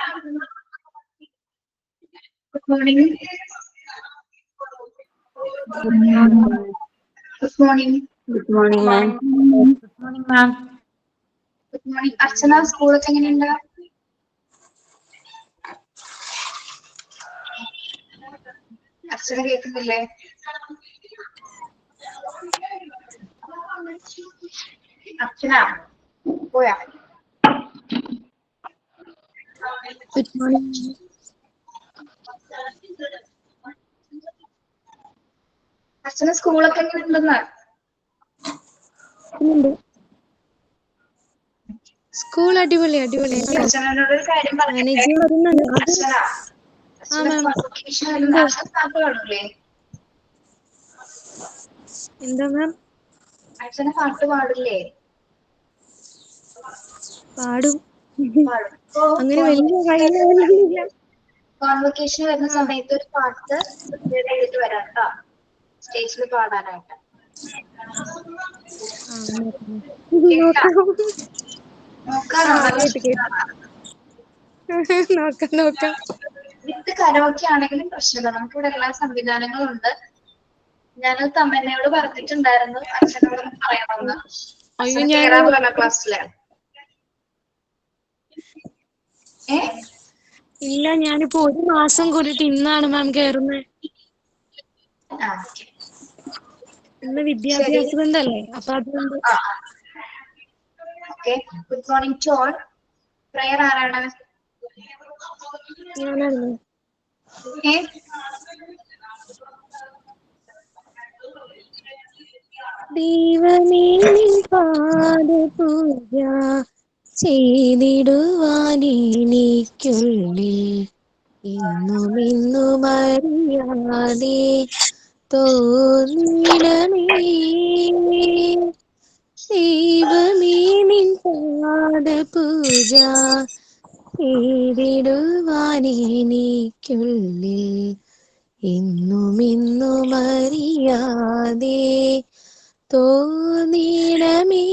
Good morning. Good morning. Good morning. Good morning, ma'am. Good morning, ma'am. Good morning. Archana, സ്കൂളൊക്കെ എങ്ങനെയുണ്ട്? അർച്ചന കേൾക്കുന്നില്ലേ? അർച്ചന പോയാ? Good morning. അർച്ചന സ്കൂളൊക്കെ എങ്ങനെയുണ്ടെന്ന്? സ്കൂൾ അടിപൊളി അടിപൊളി. അർച്ചനോടൊരു കാര്യം പറഞ്ഞേ. അർച്ചന, കാണൂലേ? എന്താ മാം? അർച്ചന പാട്ട് പാടില്ലേ? പാടും. അങ്ങനെ വലിയ കഴിയില്ല. കോൺവൊക്കേഷൻ വരുന്ന സമയത്ത് ഒരു പാട്ട് പ്രിപ്പയർ ചെയ്തിട്ട് വരാം കേട്ടോ, സ്റ്റേജിൽ പാടാനായിട്ട്. നോക്കാം. വിത്ത് കരോക്കെ ആണെങ്കിലും പ്രശ്നമില്ല, നമുക്കിവിടെ എല്ലാ സംവിധാനങ്ങളും ഉണ്ട്. ഞാനത് തമ്മനയോട് പറഞ്ഞിട്ടുണ്ടായിരുന്നു അച്ഛനോട് പറയണമെന്ന്. അച്ഛന് കേറാൻ ക്ലാസ്സില്. ഇല്ല, ഞാനിപ്പോ 1 മാസം കൂടിയിട്ട് ഇന്നാണ് മാം കേറുന്നത്. ഇന്ന് വിദ്യാഭ്യാസ ബന്ധല്ലേ, അപ്പൊ അതുകൊണ്ട്. Good morning to all. Prayer ആരാണ്? ഞാനാണ്. ദൈവമേ നിൻ പാദപൂജ ചെയ്തിടുവാനെനിക്കുള്ളിൽ ഇന്നും അറിയാതെ തോന്നിടമേ. ദൈവമേ നിൻ പാദപൂജ ചെയ്തിടുവാനെനിക്കുള്ളിൽ ഇന്നും അറിയാതെ തോന്നിടമേ.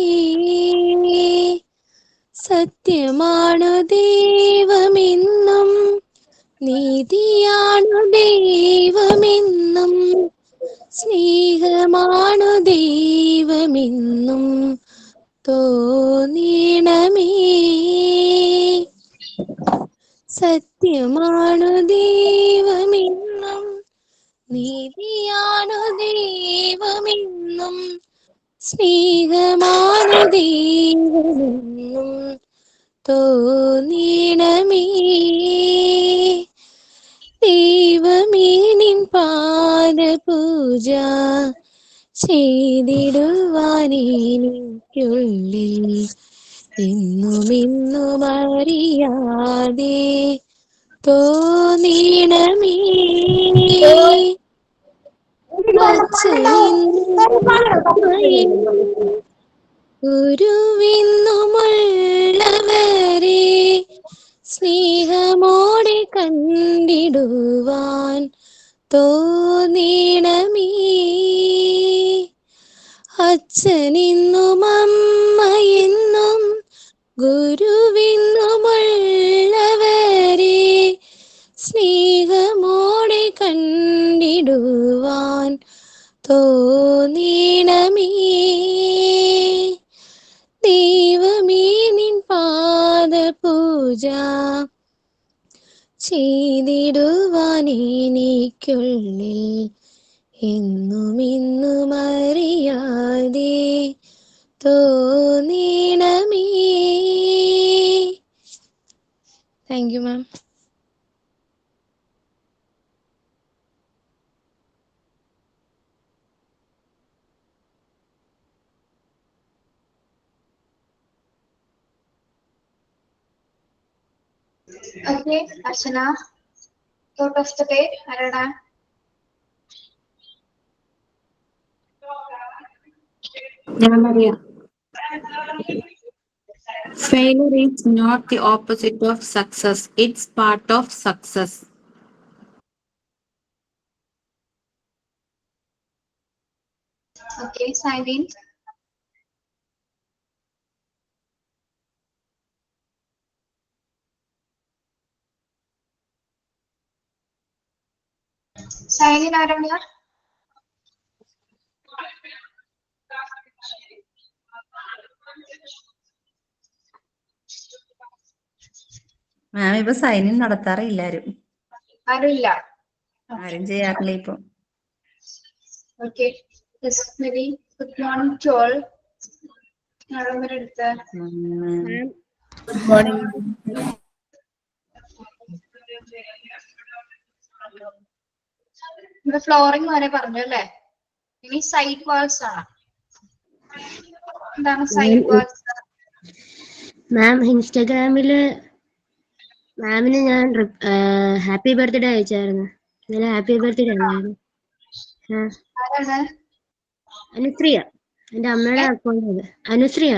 സത്യമാണു ദൈവമെന്നും നീതിയാണു ദൈവമെന്നും സ്നേഹമാണു ദൈവമെന്നും തോന്നിടമേ. സത്യമാണു ദൈവമെന്നും നീതിയാണു ദൈവമെന്നും സ്നേഹമാണു ദൈവമെന്നും തോന്നിടമേ. ദൈവമേ നിൻ പാദപൂജ ചെയ്തിടുവാനെനിക്കുള്ളിൽ ഇന്നും അറിയാതെ തോന്നിടമേ. ഗുരുവെന്നുമുള്ളവരെ സ്നേഹമോടെ കണ്ടിടുവാൻ തോന്നിടമേ. അച്ഛനെന്നും അമ്മയെന്നും ഗുരുവെന്നുമുള്ളവരെ സ്നേഹമോടെ കണ്ടിടുവാൻ തോന്നിടമേ. ദൈവമേ നിൻ പാദപൂജ ചെയ്തിടുവാനെനിക്കുള്ളിൽ ഇന്നും അറിയാതെ തോന്നിടമേ. Thank you ma'am. Okay, Archana, thought of the day, ആരാടാ? Maria. Failure is not the opposite of success, it's part of success. Okay, Saivin. ഷൈനിൻ ആരാണ്? മാം ഇപ്പൊ സൈൻ ഇൻ നടത്താറില്ല ആരുമില്ല. ആരും ചെയ്യാറില്ല ഇപ്പൊ. Okay, very good morning to all. വരെ എടുത്ത good morning. ഇവിടെ ഫ്ലോറിംഗ് വരെ പറഞ്ഞു അല്ലേ? ഇനി സൈഡ് വാൾസ് ആണ്. എന്താണ് സൈഡ് വാൾസ്? മാം ഇൻസ്റ്റാഗ്രാമില് മാമിന് ഞാൻ ഹാപ്പി ബർത്ത്ഡേ അയച്ചായിരുന്നു. ഇന്നലെ ഹാപ്പി ബർത്ത്ഡേ അല്ലായിരുന്നു. ആരാണ്? അനുശ്രീയ, എന്റെ അമ്മയുടെ അക്കൗണ്ട് അത്. അനുശ്രീയ.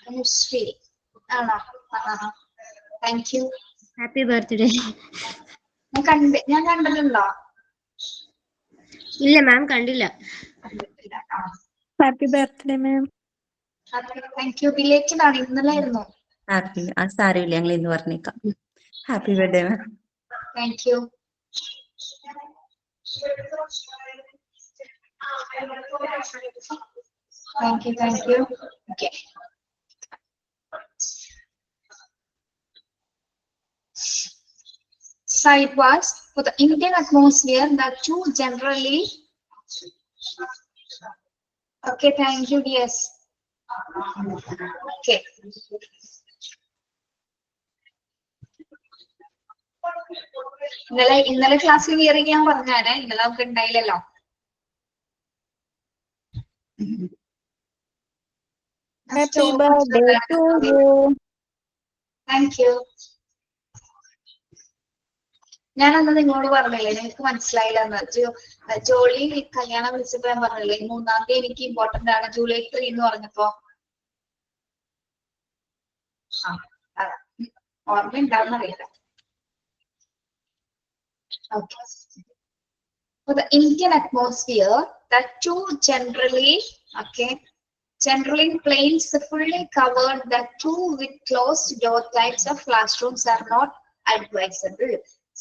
അനുശ്രീ ആണോ? Thank you. Happy birthday. ഞാൻ കണ്ടിട്ടുണ്ടോ? ഇല്ല മാം, കണ്ടില്ല. കണ്ടിട്ടില്ല. Happy birthday ma'am. Thank you. Belated ആണ്, ഇന്നലെ ആയിരുന്നു. ഹാപ്പി, ആ സാരമില്ല, ഞങ്ങൾ ഇന്ന് പറഞ്ഞേക്കാം. Happy birthday ma'am. Thank you. Thank U. Okay. Side walls for the Indian atmosphere that too generally. Okay, thank you. Yes. Okay. ഇന്നലെ ക്ലാസ്സിൽ ക്ലിയർ ചെയ്യാൻ പറഞ്ഞാലേ, ഇന്നലെ നമുക്ക് ഉണ്ടായില്ലല്ലോ. Happy birthday to you. Thank you. ഞാനന്ന് നിങ്ങളോട് പറഞ്ഞില്ലേ, നിങ്ങൾക്ക് മനസ്സിലായില്ലെന്ന്. ജോളി കല്യാണം വിളിച്ചപ്പോ ഞാൻ പറഞ്ഞില്ലേ 3-ാം തീയതി എനിക്ക് ഇമ്പോർട്ടന്റ് ആണ്, ജൂലൈ 3 എന്ന് പറഞ്ഞപ്പോ. അതാ ഓർമ്മ ഉണ്ടാവുന്ന അറിയില്ല. Okay. For the Indian atmosphere, that too generally planes fully covered, that too with closed door types of classrooms are not advisable.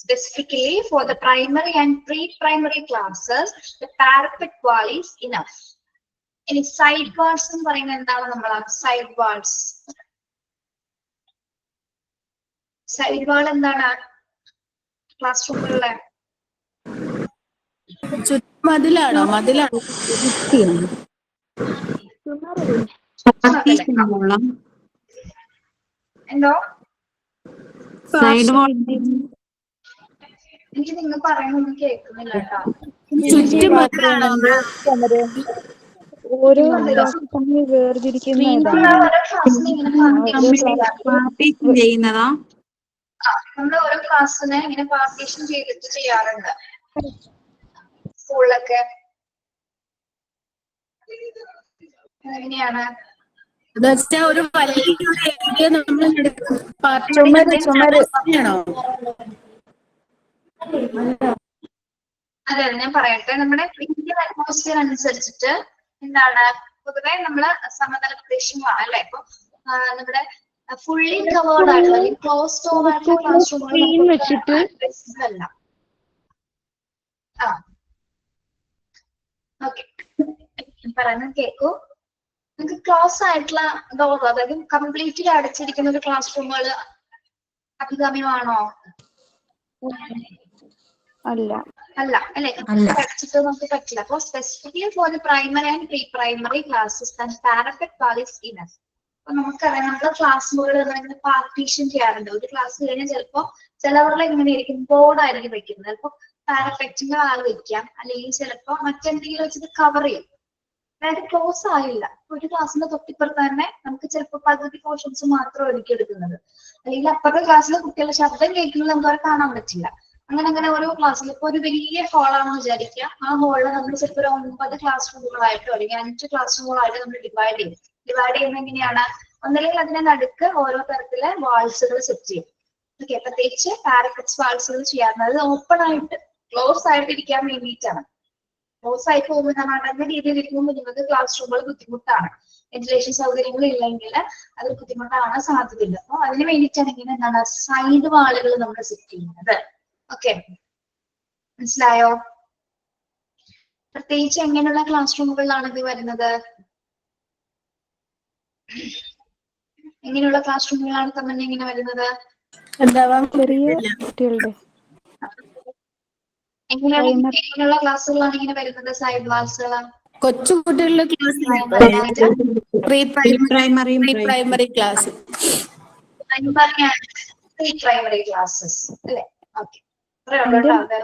Specifically for the primary and pre-primary classes, the parapet wall is enough. Any side walls എന്ന് പറയുന്നത് എന്താണ്? നമ്മൾ side walls, side വാൾ എന്താണ്? Class റൂമുകളിലെ മതിലാണോ? മതിലാണോ? എന്തോ? Side വാൾ എനിക്ക് നിങ്ങൾ പറയുന്നൊന്നും കേൾക്കുന്നില്ല കേട്ടോ. ചുറ്റും മതിലാണോ? ഓരോ ക്ലാസ് തമ്മിൽ വേർതിരിക്കുന്നതാണ്. ഓരോ ക്ലാസ്സിനെ ഇങ്ങനെ പാർട്ടീഷൻ ചെയ്യുന്നതാ? നമ്മൾ ഓരോ ക്ലാസ്സിനെ ഇങ്ങനെ പാർട്ടീഷൻ ചെയ്തിട്ട് ചെയ്യാറുണ്ട് സ്കൂളിലൊക്കെ. എങ്ങനെയാണ്? ഒരു വലിയ നമ്മൾ അതെ, ഞാൻ പറയട്ടെ. നമ്മുടെ ഇന്ത്യൻ അറ്റ്മോസ്ഫിയർ അനുസരിച്ചിട്ട് എന്താണ് പൊതുവെ നമ്മള് സമതല പ്രദേശങ്ങളാണ് അല്ലെ? ഇപ്പൊ നമ്മുടെ ഫുള്ളി കവേർഡ് ആയിട്ടുള്ള അല്ലെങ്കിൽ ക്ലോസ് ഡോർ ആയിട്ടുള്ള ക്ലാസ് റൂമുകൾ അല്ല. ഓക്കെ, പറയുന്നത് കേൾക്കൂ. നമുക്ക് ക്ലോസ് ആയിട്ടുള്ള ഡോർ, അതായത് കംപ്ലീറ്റ്ലി അടച്ചിരിക്കുന്ന ഒരു ക്ലാസ് റൂമുകൾ അഭികാമ്യമാണോ? അല്ല അല്ലെ? അടച്ചിട്ട് നമുക്ക് പറ്റില്ല. അപ്പൊ specifically for the primary and pre primary classes parapet wall is enough. അപ്പൊ നമുക്കറിയാം, നമ്മുടെ ക്ലാസ് മുകളിൽ ഇങ്ങനെ പാർട്ടീഷൻ ചെയ്യാറുണ്ട്. ഒരു ക്ലാസ് കഴിഞ്ഞാൽ ചിലപ്പോ ചിലവരുടെ എങ്ങനെയായിരിക്കും, ബോർഡായിരിക്കും വെക്കുന്നത്. ചിലപ്പോ പാരപെറ്റിന്റെ ആൾ വെക്കാം, അല്ലെങ്കിൽ ചിലപ്പോ മറ്റെന്തെങ്കിലും വെച്ചിട്ട് കവർ ചെയ്യും. അതായത് ക്ലോസ് ആയില്ല. ഒരു ക്ലാസ്സിന്റെ തൊട്ടിപ്പുറത്ത് തന്നെ നമുക്ക് ചിലപ്പോൾ പകുതി പോർഷൻസ് മാത്രമായിരിക്കും എടുക്കുന്നത്. അല്ലെങ്കിൽ അപ്പുറത്തെ ക്ലാസ്സിലെ കുട്ടികളുടെ ശബ്ദം കേൾക്കുന്നത് നമുക്ക് അവരെ കാണാൻ പറ്റില്ല. അങ്ങനെ ഓരോ ക്ലാസ്സിൽ ഇപ്പൊ ഒരു വലിയ ഹോളാണെന്ന് വിചാരിക്കുക. ആ ഹോളിൽ നമ്മൾ ചിലപ്പോൾ ഒരു 9 ക്ലാസ് റൂമുകളായിട്ടോ അല്ലെങ്കിൽ 5 ക്ലാസ് റൂമുകളായിട്ട് നമ്മൾ ഡിവൈഡ് ചെയ്യും. ഡിവൈഡ് ചെയ്യുന്നത് എങ്ങനെയാണ്? ഒന്നല്ലെങ്കിൽ അതിനെ നടുക്ക് ഓരോ തരത്തിലെ വാൾസുകൾ സെറ്റ് ചെയ്യും. ഓക്കെ, പ്രത്യേകിച്ച് പാരപെറ്റ്സ് വാൾസുകൾ ചെയ്യാറുണ്ട്. ഓപ്പൺ ആയിട്ട് ക്ലോസ് ആയിട്ട് ഇരിക്കാൻ വേണ്ടിയിട്ടാണ്. ക്ലോസ് ആയി പോകുമ്പോൾ നമ്മൾ അടങ്ങുന്ന രീതിയിൽ ഇരിക്കുമ്പോൾ നിങ്ങൾക്ക് ക്ലാസ് റൂമുകൾ ബുദ്ധിമുട്ടാണ്. വെന്റിലേഷൻ സൗകര്യങ്ങൾ ഇല്ലെങ്കിൽ അത് ബുദ്ധിമുട്ടാണ് സാധ്യതയില്ല. അപ്പൊ അതിന് വേണ്ടിയിട്ടാണ് ഇങ്ങനെ എന്താണ് സൈഡ് വാളുകൾ നമ്മൾ സെറ്റ് ചെയ്യുന്നത്. ഓക്കെ, മനസ്സിലായോ? പ്രത്യേകിച്ച് എങ്ങനെയുള്ള ക്ലാസ് റൂമുകളിലാണ് ഇത് വരുന്നത്? എങ്ങനെയുള്ള ക്ലാസ് റൂമുകളാണ് തന്നെ ഇങ്ങനെ വരുന്നത്? ഉണ്ടാവാൻ ചെറിയ കുട്ടികളുടെ എങ്ങനെയുള്ള ക്ലാസ്സുകളാണ് ഇങ്ങനെ വരുന്നത്? സൈഡ് ക്ലാസ്സുകൾ, കൊച്ചു കുട്ടികളുടെ class pre primary class pre primary classes അല്ലെ? ഓക്കെ, വേറെ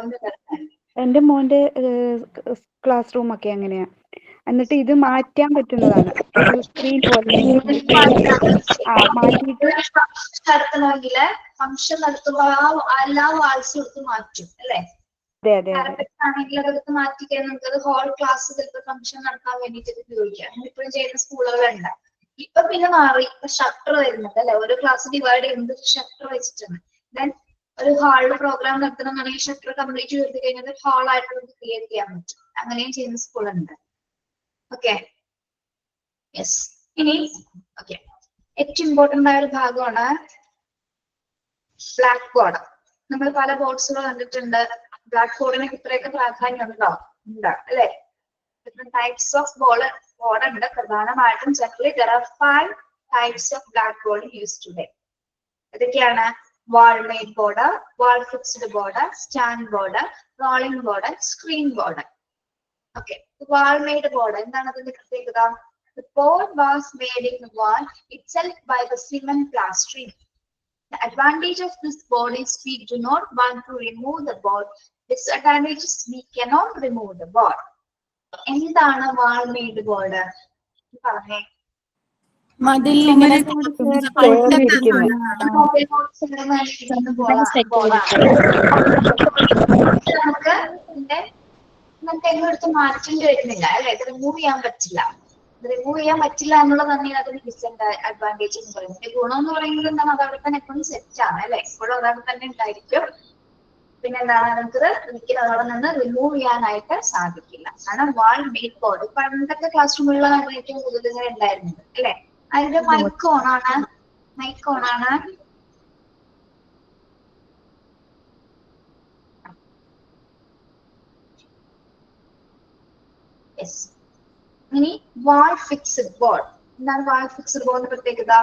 ഒന്നും തരത്തില്ല. എന്റെ മോന്റെ ക്ലാസ് റൂം ഒക്കെ അങ്ങനെയാ. എന്നിട്ട് ഇത് മാറ്റാൻ പറ്റുന്നതാണ്. ഒരു സ്ക്രീൻ പോലെ മാറ്റിയിട്ട് നടത്തണമെങ്കിൽ ഫംഗ്ഷൻ നടത്തുമ്പോൾ എല്ലാ വാൾസും എടുത്ത് മാറ്റും അല്ലെ? അതെ അതെ അതെ പാരപ്പറ്റ് ആണെങ്കിൽ അതെടുത്ത് മാറ്റിക്കഴിഞ്ഞാൽ നമുക്ക് അത് ഹോൾ ക്ലാസ് ചിലപ്പോൾ ഫംഗ്ഷൻ നടത്താൻ വേണ്ടിയിട്ട് ഉപയോഗിക്കാം. അങ്ങനെ ഇപ്പോഴും ചെയ്യുന്ന സ്കൂളുകളുണ്ട്. ഇപ്പൊ പിന്നെ മാറി, ഇപ്പൊ ഷട്ടർ വരുന്നുണ്ട് അല്ലെ? ഓരോ ക്ലാസ് ഡിവൈഡ് ചെയ്യുന്നത് ഷട്ടർ വെച്ചിട്ടാണ്. ദെൻ ഒരു ഹാളിൽ പ്രോഗ്രാം നടത്തണമെന്നുണ്ടെങ്കിൽ ഷട്ടർ കംപ്ലീറ്റ് ചെയ്ത് കഴിഞ്ഞാൽ ഹാൾ ആയിട്ട് നമുക്ക് ക്രിയേറ്റ് ചെയ്യാൻ പറ്റും. അങ്ങനെയും ചെയ്യുന്ന സ്കൂളുണ്ട്. Okay, yes. ഇനി ഓക്കെ, ഏറ്റവും ഇമ്പോർട്ടന്റ് ആയ ഒരു ഭാഗമാണ് ബ്ലാക്ക് ബോർഡ്. നമ്മൾ പല ബോർഡ്സുകൾ കണ്ടിട്ടുണ്ട്. ബ്ലാക്ക് ബോർഡിന് ഇത്രയൊക്കെ പ്രാധാന്യം ഉണ്ടോ? ഉണ്ട് അല്ലെ? ഡിഫറെന്റ് ടൈപ്സ് ഓഫ് ബോർഡ് ഉണ്ട്. പ്രധാനമായിട്ടും generally there are 5 types of blackboard used today. ഇതൊക്കെയാണ് wall made board, wall fixed board, stand board, rolling board, screen board. Okay, wall made board എന്താണ് അതിന്റെ പ്രത്യേകത? The board was made in the wall itself by the cement plastering. The advantage of this board is we do not want to remove the board. Disadvantage is we cannot remove the board. എന്താണ് വാൾ made board? പറഞ്ഞേ. മതിൽ ഇങ്ങനെ നമുക്ക് എങ്ങോട്ട് മാറ്റേണ്ടി വരുന്നില്ല അല്ലെ? ഇത് റിമൂവ് ചെയ്യാൻ പറ്റില്ല. റിമൂവ് ചെയ്യാൻ പറ്റില്ല എന്നുള്ളത് തന്നെയാണ് അതിന് ഡിസഡ്വാൻറ്റേജ് എന്ന് പറയുന്നത്. ഗുണം എന്ന് പറയുന്നത് എന്താണ്? അതവിടെ തന്നെ എപ്പോഴും സെറ്റ് ആണ് അല്ലെ? എപ്പോഴും അതവിടെ തന്നെ ഉണ്ടായിരിക്കും. പിന്നെ എന്താണ്? നമുക്കത് ഒരിക്കലും അവിടെ നിന്ന് റിമൂവ് ചെയ്യാനായിട്ട് സാധിക്കില്ല. കാരണം വാൾ മെയ്ഡ് ബോർഡ് പണ്ടത്തെ ക്ലാസ് റൂമുകളിലാണ് ഏറ്റവും കൂടുതൽ ഇങ്ങനെ ഉണ്ടായിരുന്നത് അല്ലെ? അതിന്റെ മൈക്ക് ഓണാണ്. യെസ്. ഇനി വാൾ ഫിക്സ്ഡ് ബോർഡ്. എന്താണ് വാൾ ഫിക്സ്ഡ് ബോർഡിന്റെ പ്രത്യേകത?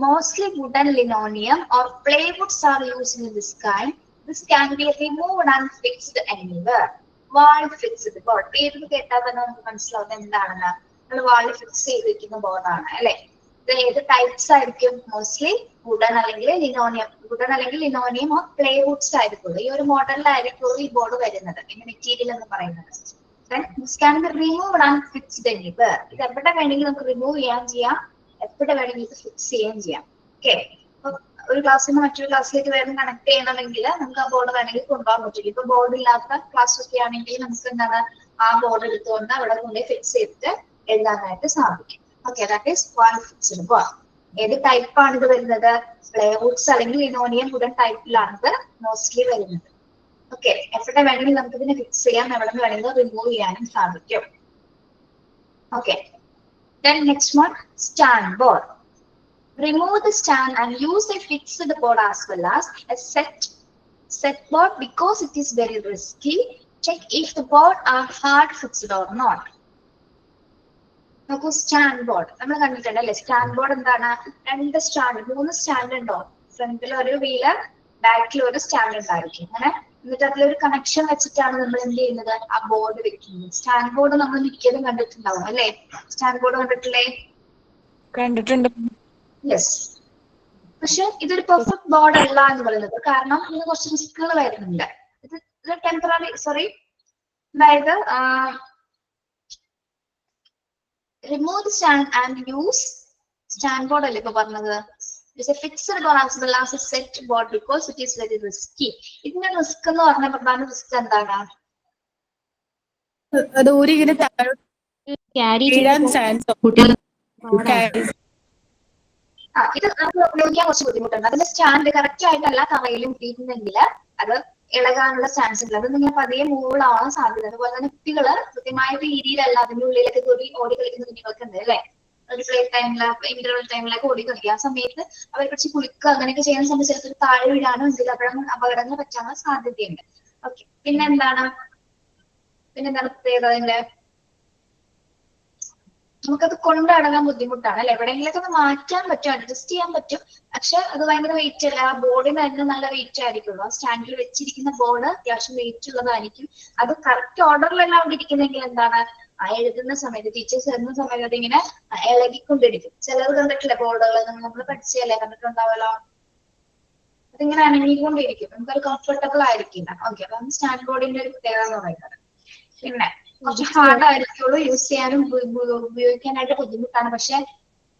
Mostly wooden linoleum or plywoods are used in this kind. This can be removed and fixed anywhere. Wall fixed board. പേര് കേട്ടാൽ തന്നെ നമുക്ക് മനസ്സിലാവും എന്താണെന്ന്. നമ്മൾ വാളിൽ ഫിക്സ് ചെയ്തിരിക്കുന്ന ബോർഡാണ് അല്ലെ? ഇത് ഏത് ടൈപ്സ് ആയിരിക്കും? മോസ്റ്റ്ലി വുഡൻ അല്ലെങ്കിൽ ലിനോണിയം ഓർ പ്ലൈവുഡ്സ് ആയിരിക്കുള്ളൂ. ഈ ഒരു മോഡലിലായിരിക്കും ഈ ബോർഡ് വരുന്നത്, ഈ മെറ്റീരിയൽ എന്ന് പറയുന്നത്. This can be removed and fixed anywhere. ഇത് എവിടെ വേണമെങ്കിലും നമുക്ക് റിമൂവ് ചെയ്യാം, എവിടെ വേണമെങ്കിലും ഇത് ഫിക്സ് ചെയ്യുകയും ചെയ്യാം. ഓക്കെ, ഒരു ക്ലാസ്സിൽ നിന്ന് മറ്റൊരു ക്ലാസ്സിലേക്ക് വേറെ കണക്ട് ചെയ്യണമെങ്കിൽ നമുക്ക് ആ ബോർഡ് വേണമെങ്കിൽ കൊണ്ടുപോകാൻ പറ്റില്ല. ഇപ്പൊ ബോർഡ് ഇല്ലാത്ത ക്ലാസ് ഒക്കെ ആണെങ്കിൽ നമുക്ക് എന്താണ് ആ ബോർഡ് എടുത്തുകൊണ്ട് അവിടെ കൊണ്ടുപോയി ഫിക്സ് ചെയ്തിട്ട് എഴുതാനായിട്ട് സാധിക്കും. Okay, that is wall fixed board. ഏത് ടൈപ്പാണ് ഇത് വരുന്നത്? പ്ലൈവുഡ്സ് അല്ലെങ്കിൽ ലിനോണിയം വുഡൻ ടൈപ്പിലാണ് ഇത് മോസ്റ്റ്ലി വരുന്നത്. ഓക്കെ, എവിടെ വേണമെങ്കിലും നമുക്ക് ഇതിനെ ഫിക്സ് ചെയ്യാം, എവിടെ വേണമെങ്കിലും റിമൂവ് ചെയ്യാനും സാധിക്കും. Okay, then next one, stand board. Remove the stand and use a fixed board as well as a set board because it is very risky. Check if the board are hard fixed or not. നോക്കൂ, stand board നമ്മൾ കണ്ടിട്ടുണ്ട് അല്ലെ? Stand board എന്താണ്? 3 stand ഉണ്ടോ? ഫ്രണ്ടിൽ ഒരു wheel, ബാക്കിൽ ഒരു സ്റ്റാൻഡ് ഉണ്ടായിരിക്കും. അങ്ങനെ എന്നിട്ട് അതിലൊരു കണക്ഷൻ വെച്ചിട്ടാണ് നമ്മൾ എന്ത് ചെയ്യുന്നത്? ആ ബോർഡ് വെക്കുന്നത്. സ്റ്റാൻഡ് ബോർഡ് നമ്മൾ മിക്കതും കണ്ടിട്ടുണ്ടാവും അല്ലെ? സ്റ്റാൻഡ് ബോർഡ് കണ്ടിട്ടില്ലേ? കണ്ടിട്ടുണ്ട്. യെസ്. പക്ഷെ ഇതൊരു പെർഫെക്റ്റ് ബോർഡ് അല്ല എന്ന് പറയുന്നത്. കാരണം ഇതിന് കുറച്ച് റിസ്കുകൾ വരുന്നുണ്ട്. ഇത് ടെമ്പററി അതായത് remove the stand and use stand board അല്ലേ ഇപ്പൊ പറഞ്ഞത്? It's a fixed board as well as a set board because it is very risky. ഇതിന്റെ റിസ്ക് എന്ന് പറഞ്ഞ പ്രധാന റിസ്ക് എന്താണ്? അത് ഊരിങ്ങനെ വീഴാൻ ചാൻസ്. ഇത് നമുക്ക് ഉപയോഗിക്കാൻ കുറച്ച് ബുദ്ധിമുട്ടുണ്ട്. അതിന്റെ സ്റ്റാൻഡ് കറക്റ്റ് ആയിട്ടല്ല തറയിലും ഇട്ടിട്ടുണ്ടെങ്കിൽ അത് ഇളകാനുള്ള ചാൻസ് ഉണ്ട്. അത് നിങ്ങൾ പതിയെ മൂളാവാൻ സാധ്യത. അതുപോലെ തന്നെ കുട്ടികള് കൃത്യമായ രീതിയിലല്ല അതിന്റെ ഉള്ളിലൊക്കെ ഓടി കളിക്കുന്ന കുഞ്ഞുങ്ങൾക്ക് ഉണ്ട് അല്ലെ? ഒരു പ്ലേ ടൈമില് ഇന്റർവൽ ടൈമിലൊക്കെ ഓടി കളിക്കുക. ആ സമയത്ത് അവർ കുറച്ച് കുളിക്കുക അങ്ങനെയൊക്കെ ചെയ്യുന്ന സമയത്ത് ചിലപ്പോൾ താഴെ വീഴാനോ എന്തെങ്കിലും അപകടങ്ങൾ പറ്റാനുള്ള സാധ്യതയുണ്ട്. ഓക്കെ, പിന്നെന്താണ് പ്രത്യേകത അതിന്റെ? നമുക്കത് കൊണ്ടടങ്ങാൻ ബുദ്ധിമുട്ടാണ് അല്ലെ. എവിടെയെങ്കിലൊക്കെ ഒന്ന് മാറ്റാൻ പറ്റും, അഡ്ജസ്റ്റ് ചെയ്യാൻ പറ്റും. പക്ഷെ അത് ഭയങ്കര വെയിറ്റ് അല്ല. ആ ബോർഡിന് തന്നെ നല്ല വെയിറ്റ് ആയിരിക്കുള്ളൂ. ആ സ്റ്റാൻഡിൽ വെച്ചിരിക്കുന്ന ബോർഡ് അത്യാവശ്യം വെയിറ്റ് ഉള്ളതായിരിക്കും. അത് കറക്റ്റ് ഓർഡറിലെല്ലാം അവിടെ ഇരിക്കുന്നെങ്കിൽ എന്താണ്, ആ എഴുതുന്ന സമയത്ത് ടീച്ചേഴ്സ് എഴുതുന്ന സമയത്ത് അതിങ്ങനെ ഇളകിക്കൊണ്ടിരിക്കും. ചിലത് കണ്ടിട്ടില്ല ബോർഡുകൾ, നമ്മൾ പഠിച്ചല്ലേ, കണ്ടിട്ടുണ്ടാവല്ലോ. അതിങ്ങനെ അനങ്ങിക്കൊണ്ടിരിക്കും, നമുക്കത് കംഫർട്ടബിൾ ആയിരിക്കില്ല. ഓക്കെ, അതാണ് സ്റ്റാൻഡ് ബോർഡിന്റെ ഒരു പ്രത്യേകത എന്ന് പറയുന്നത്. പിന്നെ കുറച്ച് ഹാർഡ് ആയിരിക്കുള്ളൂ, യൂസ് ചെയ്യാനും ഉപയോഗിക്കാനായിട്ട് ബുദ്ധിമുട്ടാണ്. പക്ഷെ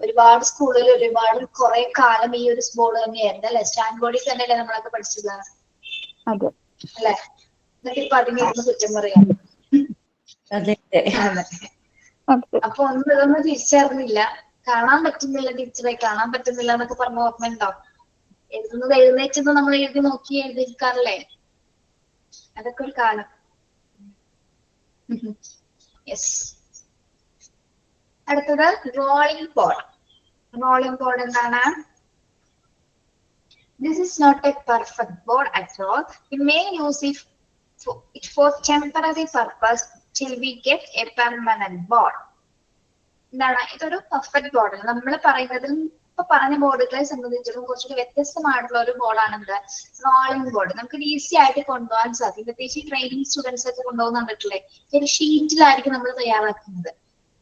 ഒരുപാട് സ്കൂളുകളിൽ ഒരുപാട് കുറെ കാലം ഈ ഒരു ബോർഡ് തന്നെയായിരുന്നു അല്ലെ. സ്റ്റാൻഡ് ബോർഡിൽ തന്നെയല്ലേ നമ്മളൊക്കെ പഠിച്ചത് അല്ലെ. എന്നിട്ട് ഇപ്പൊ അതിനെയൊന്ന് കുറ്റം പറയാം. അപ്പൊ ഒന്നും ഇതൊന്നും തിരിച്ചറിഞ്ഞില്ല, കാണാൻ പറ്റുന്നില്ല, ടീച്ചറെ കാണാൻ പറ്റുന്നില്ല എന്നൊക്കെ പറഞ്ഞ ഓർമ്മയുണ്ടോ? എഴുന്നേറ്റെന്ന് നമ്മൾ എഴുതി നോക്കി എഴുതിയിരിക്കാറില്ലേ? അതൊക്കെ ഒരു കാലം. യെസ്. അടുത്തത് റോളിംഗ് ബോർഡ്. റോളിംഗ് ബോർഡ് എന്താണ്? This is not a perfect board at all. We may use it for temporary purpose till we get a permanent board. എന്താണ് ഇതൊരു പെർഫെക്റ്റ് ബോർഡ്? നമ്മൾ പറയുന്നതിൽ ഇപ്പൊ പറഞ്ഞ ബോർഡുകളെ സംബന്ധിച്ചിടത്തോളം കുറച്ചുകൂടി വ്യത്യസ്തമായിട്ടുള്ള ഒരു ബോർഡാണ് എന്ത്, റോളിംഗ് ബോർഡ്. നമുക്ക് ഈസി ആയിട്ട് കൊണ്ടുപോകാൻ സാധിക്കും. പ്രത്യേകിച്ച് ട്രെയിനിങ് സ്റ്റുഡൻസ് ഒക്കെ കൊണ്ടുപോകുന്ന കണ്ടിട്ടില്ലേ, ഒരു ഷീറ്റിലായിരിക്കും നമ്മൾ തയ്യാറാക്കുന്നത്.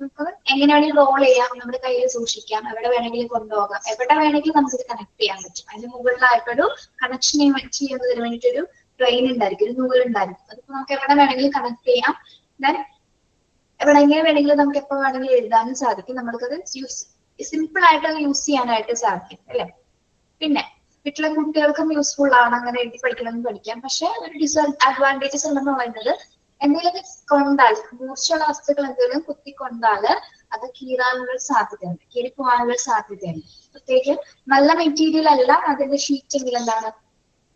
നമുക്ക് എങ്ങനെ വേണമെങ്കിൽ റോൾ ചെയ്യാം, നമ്മുടെ കയ്യിൽ സൂക്ഷിക്കാം, എവിടെ വേണമെങ്കിലും കൊണ്ടുപോകാം, എവിടെ വേണമെങ്കിലും നമുക്കിത് കണക്ട് ചെയ്യാൻ പറ്റും. അതിന് മുകളിലായിട്ടൊരു കണക്ഷൻ ചെയ്യുന്നതിന് വേണ്ടിയിട്ടൊരു ട്രെയിൻ ഉണ്ടായിരിക്കും, ഒരു നൂലുണ്ടായിരിക്കും. അതിപ്പോ നമുക്ക് എവിടെ വേണമെങ്കിലും കണക്ട് ചെയ്യാം. ദെൻ എവിടെയെങ്കിലും വേണമെങ്കിലും നമുക്ക് എപ്പോൾ വേണമെങ്കിലും എഴുതാനും സാധിക്കും. നമ്മൾക്കത് സിമ്പിൾ ആയിട്ട് അത് യൂസ് ചെയ്യാനായിട്ട് സാധിക്കും അല്ലെ. പിന്നെ വീട്ടിലെ കുട്ടികൾക്കും യൂസ്ഫുൾ ആണ്, അങ്ങനെ എഴുതി പഠിക്കണമെന്ന് പഠിക്കാം. പക്ഷെ ഒരു ഡിസ്അഡ്വാൻറ്റേജസ് ഉണ്ടെന്ന് പറയുന്നത്, എന്തെങ്കിലും കൊണ്ടാൽ, മൂർച്ചയുള്ള വസ്തുക്കൾ എന്തെങ്കിലും കുത്തിക്കൊണ്ടാല് അത് കീറാനുള്ള സാധ്യതയുണ്ട്, കീറിപ്പോകാനുള്ള സാധ്യതയുണ്ട്. പ്രത്യേകിച്ച് നല്ല മെറ്റീരിയൽ അല്ല അതിന്റെ ഷീറ്റ് എങ്കിലും എന്താണ്,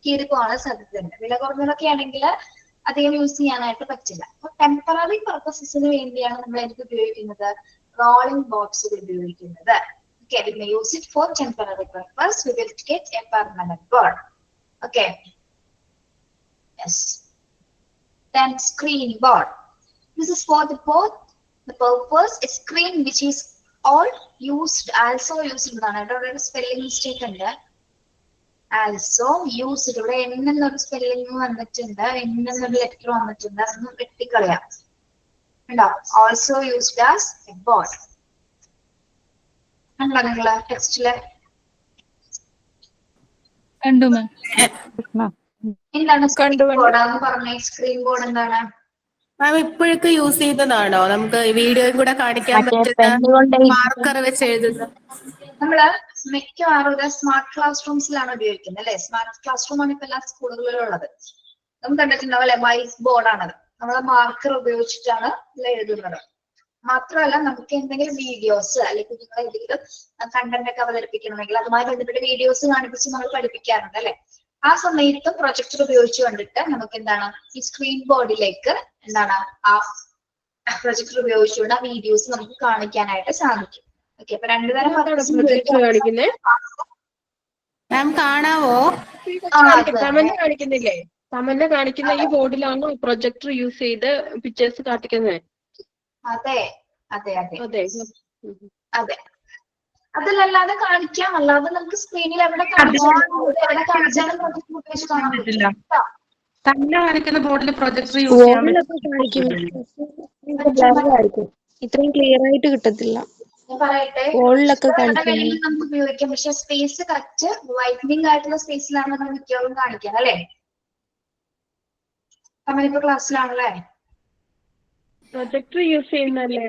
കീറിപ്പോകാനുള്ള സാധ്യതയുണ്ട്. വില കുറഞ്ഞതൊക്കെ ആണെങ്കിൽ അധികം യൂസ് ചെയ്യാനായിട്ട് പറ്റില്ല. അപ്പൊ ടെമ്പററി പർപ്പസസിന് വേണ്ടിയാണ് നമ്മൾ എനിക്ക് ഉപയോഗിക്കുന്നത്, റോളിംഗ് ബോർഡ്സ് ഉപയോഗിക്കുന്നത്. Okay, we may use it for temporary purpose. We will get a permanent board. Okay. Yes. Then screen board. This is for the purpose a screen which is all used, also used. There is spelling mistake under. Also used. ഇവിടെ എന്നൊരു spelling വന്നിട്ടുണ്ട്, എന്നൊരു letter വന്നിട്ടുണ്ട്, അതൊന്നും വെട്ടിക്കളയാം. ഉണ്ടോ? Also used as a board. കണ്ടോ നിങ്ങള് ടെക്സ്റ്റില്? കണ്ടു മാം. എന്താണ് സ്ക്രീൻ ബോർഡ് എന്ന് പറഞ്ഞ? സ്ക്രീൻ ബോർഡ് എന്താണ് മാം? ഇപ്പോഴൊക്കെ യൂസ് ചെയ്തതാണോ? നമുക്ക് വീഡിയോയും കൂടെ കാണിക്കാൻ പറ്റുന്ന മാർക്കർ വെച്ച് എഴുതുന്ന. നമ്മള് മിക്കവാറും സ്മാർട്ട് ക്ലാസ് റൂംസിലാണ് ഉപയോഗിക്കുന്നത് അല്ലെ. സ്മാർട്ട് ക്ലാസ് റൂം ആണ് ഇപ്പൊ എല്ലാ സ്കൂളുകളിലും ഉള്ളത്. നമുക്ക് കണ്ടിട്ടുണ്ടാവും അല്ലെ, വൈറ്റ് ബോർഡാണത്. നമ്മള് മാർക്കർ ഉപയോഗിച്ചിട്ടാണ് എഴുതുന്നത്. മാത്രമല്ല, നമുക്ക് എന്തെങ്കിലും വീഡിയോസ് അല്ലെങ്കിൽ കുഞ്ഞുങ്ങളെ എന്തെങ്കിലും കണ്ടന്റ് ഒക്കെ അവതരിപ്പിക്കണമെങ്കിൽ അതുമായി ബന്ധപ്പെട്ട വീഡിയോസ് കാണിപ്പിച്ച് നമ്മൾ പഠിപ്പിക്കാറുണ്ട് അല്ലെ. ആ സമയത്തും പ്രൊജക്ടർ ഉപയോഗിച്ച് കണ്ടിട്ട് നമുക്ക് എന്താണ് ഈ സ്ക്രീൻ ബോർഡിലേക്ക് എന്താണ് ആ പ്രൊജക്ടർ ഉപയോഗിച്ചുകൊണ്ട് ആ വീഡിയോസ് നമുക്ക് കാണിക്കാനായിട്ട് സാധിക്കും. ഓക്കെ, അപ്പൊ രണ്ടുതരം മാം കാണാവോ? കാണിക്കുന്നില്ലേ? തമന്ന കാണിക്കുന്ന ഈ ബോർഡിലാണ് പ്രൊജക്ടർ യൂസ് ചെയ്ത് പിക്ചേഴ്സ് കാണിക്കുന്നത്. അതെ അതെ അതെ അതെ അതെ. അതിലല്ലാതെ കാണിക്കാം, അല്ലാതെ നമുക്ക് സ്ക്രീനിൽ എവിടെ കാണിച്ചാലും പ്രൊജക്ടർ ഉപയോഗിച്ച് കാണാൻ പറ്റില്ല. തന്നെ കാണിക്കുന്ന ബോർഡിൽ പ്രൊജക്ടർ യൂസ് ചെയ്യാൻ പറ്റും. ഇത്രയും ക്ലിയർ ആയിട്ട് കിട്ടത്തില്ല. പറയട്ടെ, വേണമെങ്കിൽ നമുക്ക് ഉപയോഗിക്കാം. പക്ഷെ സ്പേസ് കറക്റ്റ് വൈറ്റനിങ് ആയിട്ടുള്ള സ്പേസിലാണ് നമ്മൾ മിക്കവാറും കാണിക്കാം അല്ലെ. നമ്മളിപ്പോ ക്ലാസ്സിലാണല്ലേ. Projector use ചെയ്യുന്നല്ലേ?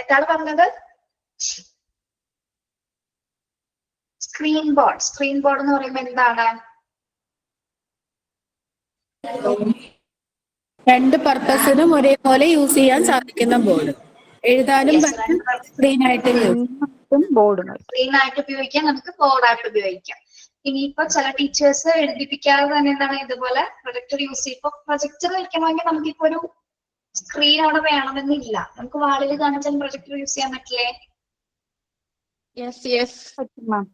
എന്താണ് പറഞ്ഞത്? Screen board. സ്ക്രീൻ ബോർഡ് എന്ന് പറയുമ്പോ എന്താണ്? രണ്ട് പർപ്പസിനും ഒരേപോലെ യൂസ് ചെയ്യാൻ സാധിക്കുന്ന ബോർഡ്. എഴുതാനും സ്ക്രീനായിട്ട് ഉപയോഗിക്കാം, നമുക്ക് ബോർഡായിട്ട് ഉപയോഗിക്കാം. ഇനിയിപ്പോ ചില ടീച്ചേഴ്സ് എഴുതിപ്പിക്കാതെ തന്നെ എന്താണ് ഇതുപോലെ പ്രൊജക്ടർ യൂസ് ചെയ്യും. ഇപ്പൊ പ്രൊജക്ടർ വെക്കണമെങ്കിൽ നമുക്കിപ്പോ ഒരു സ്ക്രീൻ അവിടെ വേണമെന്നില്ല. നമുക്ക് വാളിൽ കാണിച്ചാൽ പ്രൊജക്ടർ യൂസ് ചെയ്യാൻ പറ്റില്ലേ? യെസ് പറ്റും മാം.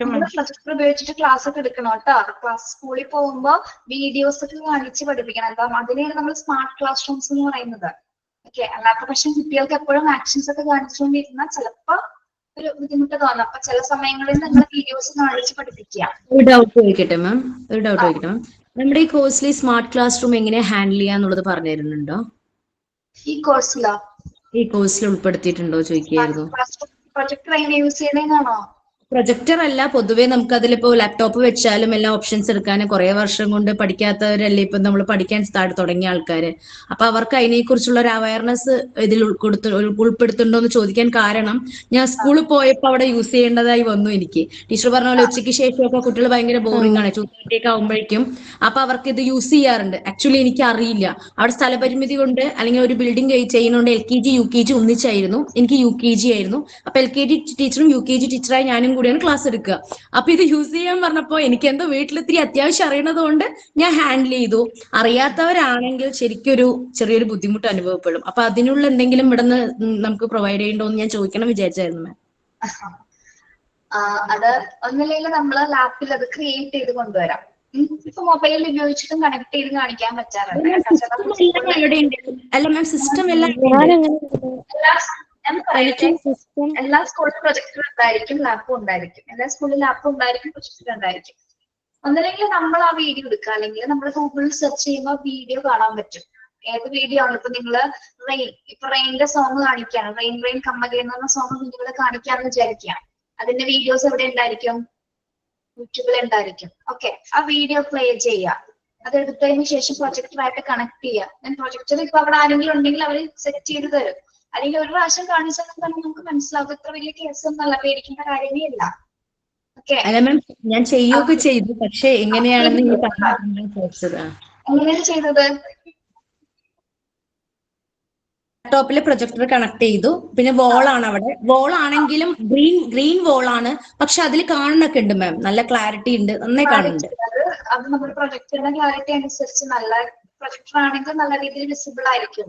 നമ്മള് പ്രൊജക്ടർ ഉപയോഗിച്ചിട്ട് ക്ലാസ് ഒക്കെ എടുക്കണം കേട്ടോ. ക്ലാസ് സ്കൂളിൽ പോകുമ്പോ വീഡിയോസ് ഒക്കെ കാണിച്ച് പഠിപ്പിക്കണം. എന്താ അതിനെയാണ് നമ്മൾ സ്മാർട്ട് ക്ലാസ് റൂംസ് എന്ന് പറയുന്നത്. ഓക്കെ, അല്ലാത്ത പക്ഷം കുട്ടികൾക്ക് എപ്പോഴും ആക്ഷൻസ് ഒക്കെ കാണിച്ചുകൊണ്ടിരുന്നാൽ ചിലപ്പോ ഒരു ബുദ്ധിമുട്ട് തോന്നാം. അപ്പൊ ചില സമയങ്ങളിൽ നിങ്ങൾ വീഡിയോസ് കാണിച്ച് പഠിപ്പിക്കുക. ഒരു ഡൗട്ട് ചോദിക്കട്ടെ മാം, നമ്മുടെ ഈ കോഴ്സിൽ സ്മാർട്ട് ക്ലാസ് റൂം എങ്ങനെ ഹാൻഡിൽ ചെയ്യാന്നുള്ളത് പറഞ്ഞു തരുന്നുണ്ടോ? ഈ കോഴ്സിലോ ഈ കോഴ്സിൽ ഉൾപ്പെടുത്തിയിട്ടുണ്ടോ ചോദിക്കുകയായിരുന്നു. പ്രൊജക്ടർ എങ്ങനെ യൂസ് ചെയ്യണേന്നാണോ? പ്രൊജക്ടർ അല്ല, പൊതുവേ നമുക്ക് അതിലിപ്പോ ലാപ്ടോപ്പ് വെച്ചാലും എല്ലാ ഓപ്ഷൻസ് എടുക്കാൻ കുറെ വർഷം കൊണ്ട് പഠിക്കാത്തവരല്ലേ ഇപ്പൊ നമ്മൾ പഠിക്കാൻ തുടങ്ങിയ ആൾക്കാര്. അപ്പൊ അവർക്ക് അതിനെക്കുറിച്ചുള്ള ഒരു അവയർനെസ് ഇതിൽ ഉൾപ്പെടുത്തുന്നുണ്ടോ എന്ന് ചോദിക്കാൻ കാരണം, ഞാൻ സ്കൂളിൽ പോയപ്പോൾ അവിടെ യൂസ് ചെയ്യേണ്ടതായി വന്നു എനിക്ക്. ടീച്ചർ പറഞ്ഞ പോലെ ഉച്ചയ്ക്ക് ശേഷമൊക്കെ കുട്ടികൾ ഭയങ്കര ബോറിംഗ് ആണ്, ചൂടായിട്ടൊക്കെ ആകുമ്പോഴേക്കും. അപ്പൊ അവർക്ക് ഇത് യൂസ് ചെയ്യാറുണ്ട്. ആക്ച്വലി എനിക്ക് അറിയില്ല, അവിടെ സ്ഥലപരിമിതി കൊണ്ട് അല്ലെങ്കിൽ ഒരു ബിൽഡിംഗ് ചെയ്യുന്നതുകൊണ്ട് LKG UKG ഒന്നിച്ചായിരുന്നു. എനിക്ക് UKG ആയിരുന്നു. അപ്പൊ LKG ടീച്ചറും UKG ടീച്ചറായി ഞാനും കൂടിയാണ് ക്ലാസ് എടുക്കുക. അപ്പൊ ഇത് യൂസ് ചെയ്യാൻ പറഞ്ഞപ്പോ എനിക്ക് എന്തോ വീട്ടിലിത്തിരി അത്യാവശ്യം അറിയണത് കൊണ്ട് ഞാൻ ഹാൻഡിൽ ചെയ്തു. അറിയാത്തവരാണെങ്കിൽ ശരിക്കും ചെറിയൊരു ബുദ്ധിമുട്ട് അനുഭവപ്പെടും. അപ്പൊ അതിനുള്ള എന്തെങ്കിലും ഇവിടെ നിന്ന് നമുക്ക് പ്രൊവൈഡ് ചെയ്യണ്ടോന്ന് ഞാൻ ചോദിക്കണം വിചാരിച്ചായിരുന്നു മാം. അത് ഒന്നില്ലെങ്കിൽ നമ്മള് ലാപ്പിൽ അത് ക്രിയേറ്റ് ചെയ്ത് കൊണ്ടുവരാം. ഇപ്പൊ മൊബൈൽ ഉപയോഗിച്ചിട്ടും കണക്ട് ചെയ്ത് കാണിക്കാൻ പറ്റാറുണ്ട്. അല്ല മാം, സിസ്റ്റം എല്ലാം എല്ലാ സ്കൂളിലും പ്രൊജക്ടർ ഉണ്ടായിരിക്കും, ലാപ്പും ഉണ്ടായിരിക്കും. എല്ലാ സ്കൂളിലും ലാപ്പും ഉണ്ടായിരിക്കും, പ്രൊജക്ടർ ഉണ്ടായിരിക്കും. ഒന്നില്ലെങ്കിൽ നമ്മൾ ആ വീഡിയോ എടുക്കുക, അല്ലെങ്കിൽ നമ്മൾ ഗൂഗിളിൽ സെർച്ച് ചെയ്യുമ്പോൾ വീഡിയോ കാണാൻ പറ്റും. ഏത് വീഡിയോ ആണ് ഇപ്പൊ നിങ്ങള് റെയിന്റെ സോങ് കാണിക്കുകയാണ്, റെയിൻ കമ്മകെ എന്ന് പറഞ്ഞ സോങ് നിങ്ങൾ കാണിക്കാന്ന് വിചാരിക്കാം. അതിന്റെ വീഡിയോസ് എവിടെ ഉണ്ടായിരിക്കും? യൂട്യൂബിൽ ഉണ്ടായിരിക്കും. ഓക്കെ, ആ വീഡിയോ പ്ലേ ചെയ്യുക. അത് എടുത്തതിന് ശേഷം പ്രൊജക്ടറായിട്ട് കണക്ട് ചെയ്യുക. പ്രൊജക്ടർ ഇപ്പൊ അവിടെ ആരെങ്കിലും ഉണ്ടെങ്കിൽ അവർ സെറ്റ് ചെയ്ത് തരും. അല്ലെങ്കിൽ ഒരു പ്രാവശ്യം കാണിച്ചാൽ തന്നെ നമുക്ക് മനസ്സിലാവും. ഇത്ര വലിയ കേസ് ഒന്നല്ല, പേടിക്കേണ്ട കാര്യമേ ഇല്ല. ഓക്കെ, ഞാൻ ചെയ്യുകയൊക്കെ ചെയ്തു, പക്ഷെ എങ്ങനെയാണെന്ന് ചോദിച്ചത്. എങ്ങനെയാണ് ചെയ്തത്? ലാപ്ടോപ്പില് പ്രൊജക്ടർ കണക്ട് ചെയ്തു. പിന്നെ വോളാണ്, അവിടെ വോളാണെങ്കിലും ഗ്രീൻ വോളാണ്, പക്ഷെ അതിൽ കാണുന്നൊക്കെ ഉണ്ട് മാം, നല്ല ക്ലാരിറ്റി ഉണ്ട്, നന്നായി കാണുന്നുണ്ട്. അത് നമ്മുടെ പ്രൊജക്ടറിന്റെ ക്ലാരിറ്റി അനുസരിച്ച് നല്ല പ്രൊജക്ടർ ആണെങ്കിൽ നല്ല രീതിയിൽ വിസിബിൾ ആയിരിക്കും.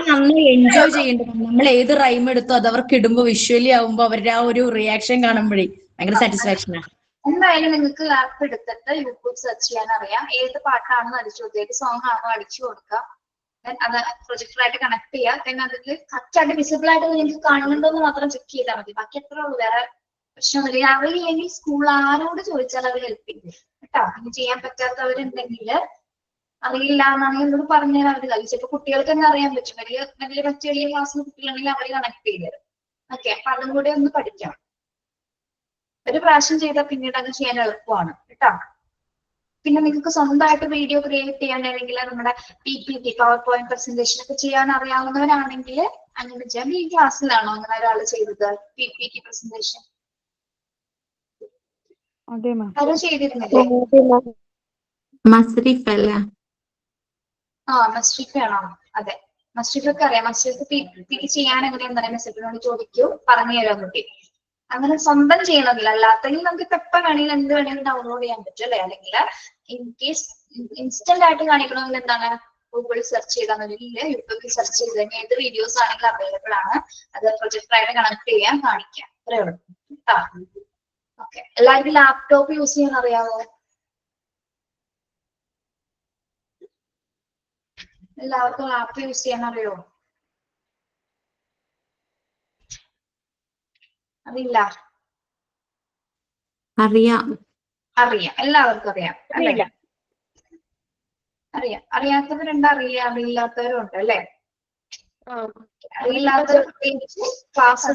നന്നായി എൻജോയ് ചെയ്യേണ്ടത്. നമ്മൾ ഏത് റൈം എടുത്തോ അത് അവർക്ക് ഇടുമ്പോ വിഷ്വലി ആവുമ്പോ അവരുടെ ആ ഒരു റിയാക്ഷൻ കാണുമ്പോഴേ ഭയങ്കര സാറ്റിസ്ഫാക്ഷൻ ആണ്. എന്തായാലും നിങ്ങൾക്ക് ആപ്പ് എടുത്തിട്ട് യൂട്യൂബ് സെർച്ച് ചെയ്യാൻ അറിയാം. ഏത് പാട്ടാണെന്ന് അടിച്ചു കൊടുക്കുക, ഏത് സോങ് ആണോ അടിച്ചു കൊടുക്കുക. അത് പ്രൊജക്ടറായിട്ട് കണക്ട് ചെയ്യുക. പിന്നെ അതിൽ കറക്റ്റായിട്ട് വിസിബിൾ ആയിട്ട് നിങ്ങൾക്ക് കാണുന്നുണ്ടോ എന്ന് മാത്രം ചെക്ക് ചെയ്താൽ മതി. ബാക്കി എത്ര ഉള്ളൂ, വേറെ പ്രശ്നമൊന്നുമില്ല. അറിയില്ലെങ്കിൽ സ്കൂളിൽ ആരോട് ചോദിച്ചാൽ അവർ ഹെൽപ്പ് ചെയ്യും കേട്ടോ. ഇനി ചെയ്യാൻ പറ്റാത്തവരുണ്ടെങ്കിൽ, അറിയില്ല എന്നാണെങ്കിൽ എന്നോട് പറഞ്ഞാൽ അവർ കളിച്ചു. ഇപ്പൊ കുട്ടികൾക്ക് തന്നെ അറിയാൻ പറ്റും. വലിയ ക്ലാസ്സിൽ കുട്ടികളാണെങ്കിൽ അവർ കണക്ട് ചെയ്ത് തരും. ഓക്കെ, അപ്പൊ അതും കൂടി ഒന്ന് പഠിക്കാം. ഒരു പ്രാവശ്യം ചെയ്താൽ പിന്നീട് അത് ചെയ്യാൻ എളുപ്പമാണ് കേട്ടോ. പിന്നെ നിങ്ങൾക്ക് സ്വന്തമായിട്ട് വീഡിയോ ക്രിയേറ്റ് ചെയ്യാനാണെങ്കിൽ നമ്മുടെ PPT പവർ പോയിന്റ് പ്രസന്റേഷൻ ഒക്കെ ചെയ്യാൻ അറിയാവുന്നവരാണെങ്കിൽ അങ്ങനെ ചെയ്യാം. ഈ ക്ലാസ്സിലാണോ അങ്ങനെ ഒരാൾ ചെയ്തത് PPT പ്രസന്റേഷൻ? അത് ചെയ്തിരുന്നില്ലേ? മസ്രിഫാണോ? അതെ, മസ്രിഫൊക്കെ അറിയാം. മസ്രിഫ് PPT ചെയ്യാൻ എങ്ങനെയാണെന്ന് അറിയാം. മെസ്സേജിനോട് ചോദിക്കൂ, പറഞ്ഞു തരാൻ കുട്ടി. അങ്ങനെ സ്വന്തം ചെയ്യണമെന്നില്ല. അല്ലാത്തെങ്കിൽ നമുക്ക് ഇപ്പൊ എപ്പോ വേണമെങ്കിലും എന്ത് വേണമെങ്കിലും ഡൗൺലോഡ് ചെയ്യാൻ പറ്റും അല്ലേ? അല്ലെങ്കിൽ ഇൻ കേസ് ഇൻസ്റ്റന്റ് ആയിട്ട് കാണിക്കണമെങ്കിൽ എന്താണ്, ഗൂഗിളിൽ സെർച്ച് ചെയ്താൽ മതി, യൂട്യൂബിൽ സെർച്ച് ചെയ്ത് കഴിഞ്ഞാൽ ഏത് വീഡിയോസ് ആണെങ്കിലും അവൈലബിൾ ആണ്. അത് പ്രൊജക്ടറായിട്ട് കണക്ട് ചെയ്യാൻ കാണിക്കാം. അത്രേ ഉള്ളൂ കേട്ടോ. ഓക്കെ, എല്ലാവർക്കും ലാപ്ടോപ്പ് യൂസ് ചെയ്യാൻ അറിയാവോ? എല്ലാവർക്കും ലാപ്പ് യൂസ് ചെയ്യാൻ അറിയോ? അറിയില്ല? അറിയാം. എല്ലാവർക്കും അറിയാം അല്ലേ? അറിയാത്തവരുണ്ട്, അറിയില്ലാത്തവരുണ്ട് അല്ലേ? അറിയില്ലാത്തവർ ക്ലാസ്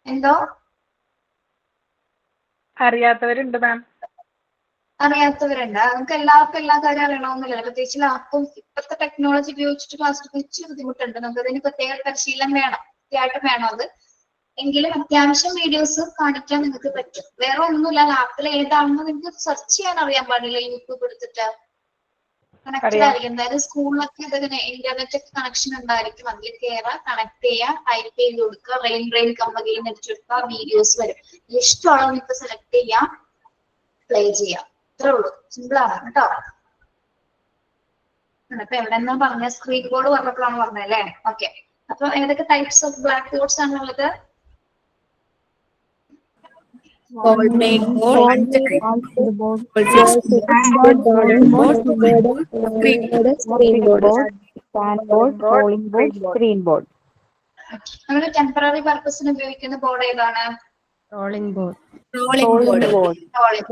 എന്തോ അറിയാത്തവരുണ്ട് മാം. അറിയാത്തവരുണ്ട്. നമുക്ക് എല്ലാവർക്കും എല്ലാ കാര്യം അറിയണമെന്നില്ല. പ്രത്യേകിച്ച് ലാപ്പും ഇപ്പോഴത്തെ ടെക്നോളജി ഉപയോഗിച്ചിട്ട് ക്ലാസ് എടുക്കാൻ ഇച്ചിരി ബുദ്ധിമുട്ടുണ്ട്. നമുക്ക് അതിന് പ്രത്യേക പരിശീലനം വേണം, കൃത്യമായിട്ടും വേണം അത്. എങ്കിലും അത്യാവശ്യം വീഡിയോസ് കാണിക്കാൻ നിങ്ങൾക്ക് പറ്റും. വേറെ ഒന്നുമില്ല, ലാപ്പിൽ ഏതാണെന്ന് നിങ്ങൾക്ക് സെർച്ച് ചെയ്യാൻ അറിയാൻ പാടില്ല. യൂട്യൂബ് എടുത്തിട്ട് കണക്റ്റഡ് ആയിരിക്കും. എന്തായാലും സ്കൂളിലൊക്കെ ഇതിന് ഇന്റർനെറ്റ് ഒക്കെ കണക്ഷൻ ഉണ്ടായിരിക്കും. അതിൽ കയറുക, കണക്ട് ചെയ്യുക, ടൈപ്പ് ചെയ്ത് കൊടുക്കുക, റെയിൻ കമ്പകയിൽ അടിച്ചെടുക്കുക, വീഡിയോസ് വരും. ഇഷ്ടമുള്ളത് നിങ്ങൾക്ക് സെലക്ട് ചെയ്യാം, പ്ലേ ചെയ്യാം. ഇത്രേ ഉള്ളൂ, സിമ്പിൾ ആണ് കേട്ടോ. ഇപ്പൊ എവിടെന്നാ പറഞ്ഞ സ്ക്രീൻ ബോർഡ് പറഞ്ഞപ്പോഴാണ് പറഞ്ഞല്ലേ? ഓക്കെ, അപ്പൊ ഏതൊക്കെ ടൈപ്സ് ഓഫ് ബ്ലാക്ക് ബോർഡ്സ് ആണുള്ളത്? Bold made board, screen board. നമ്മൾ ടെമ്പററി പർപ്പസിന് ഉപയോഗിക്കുന്ന ബോർഡ് ഏതാണ്? Rolling board.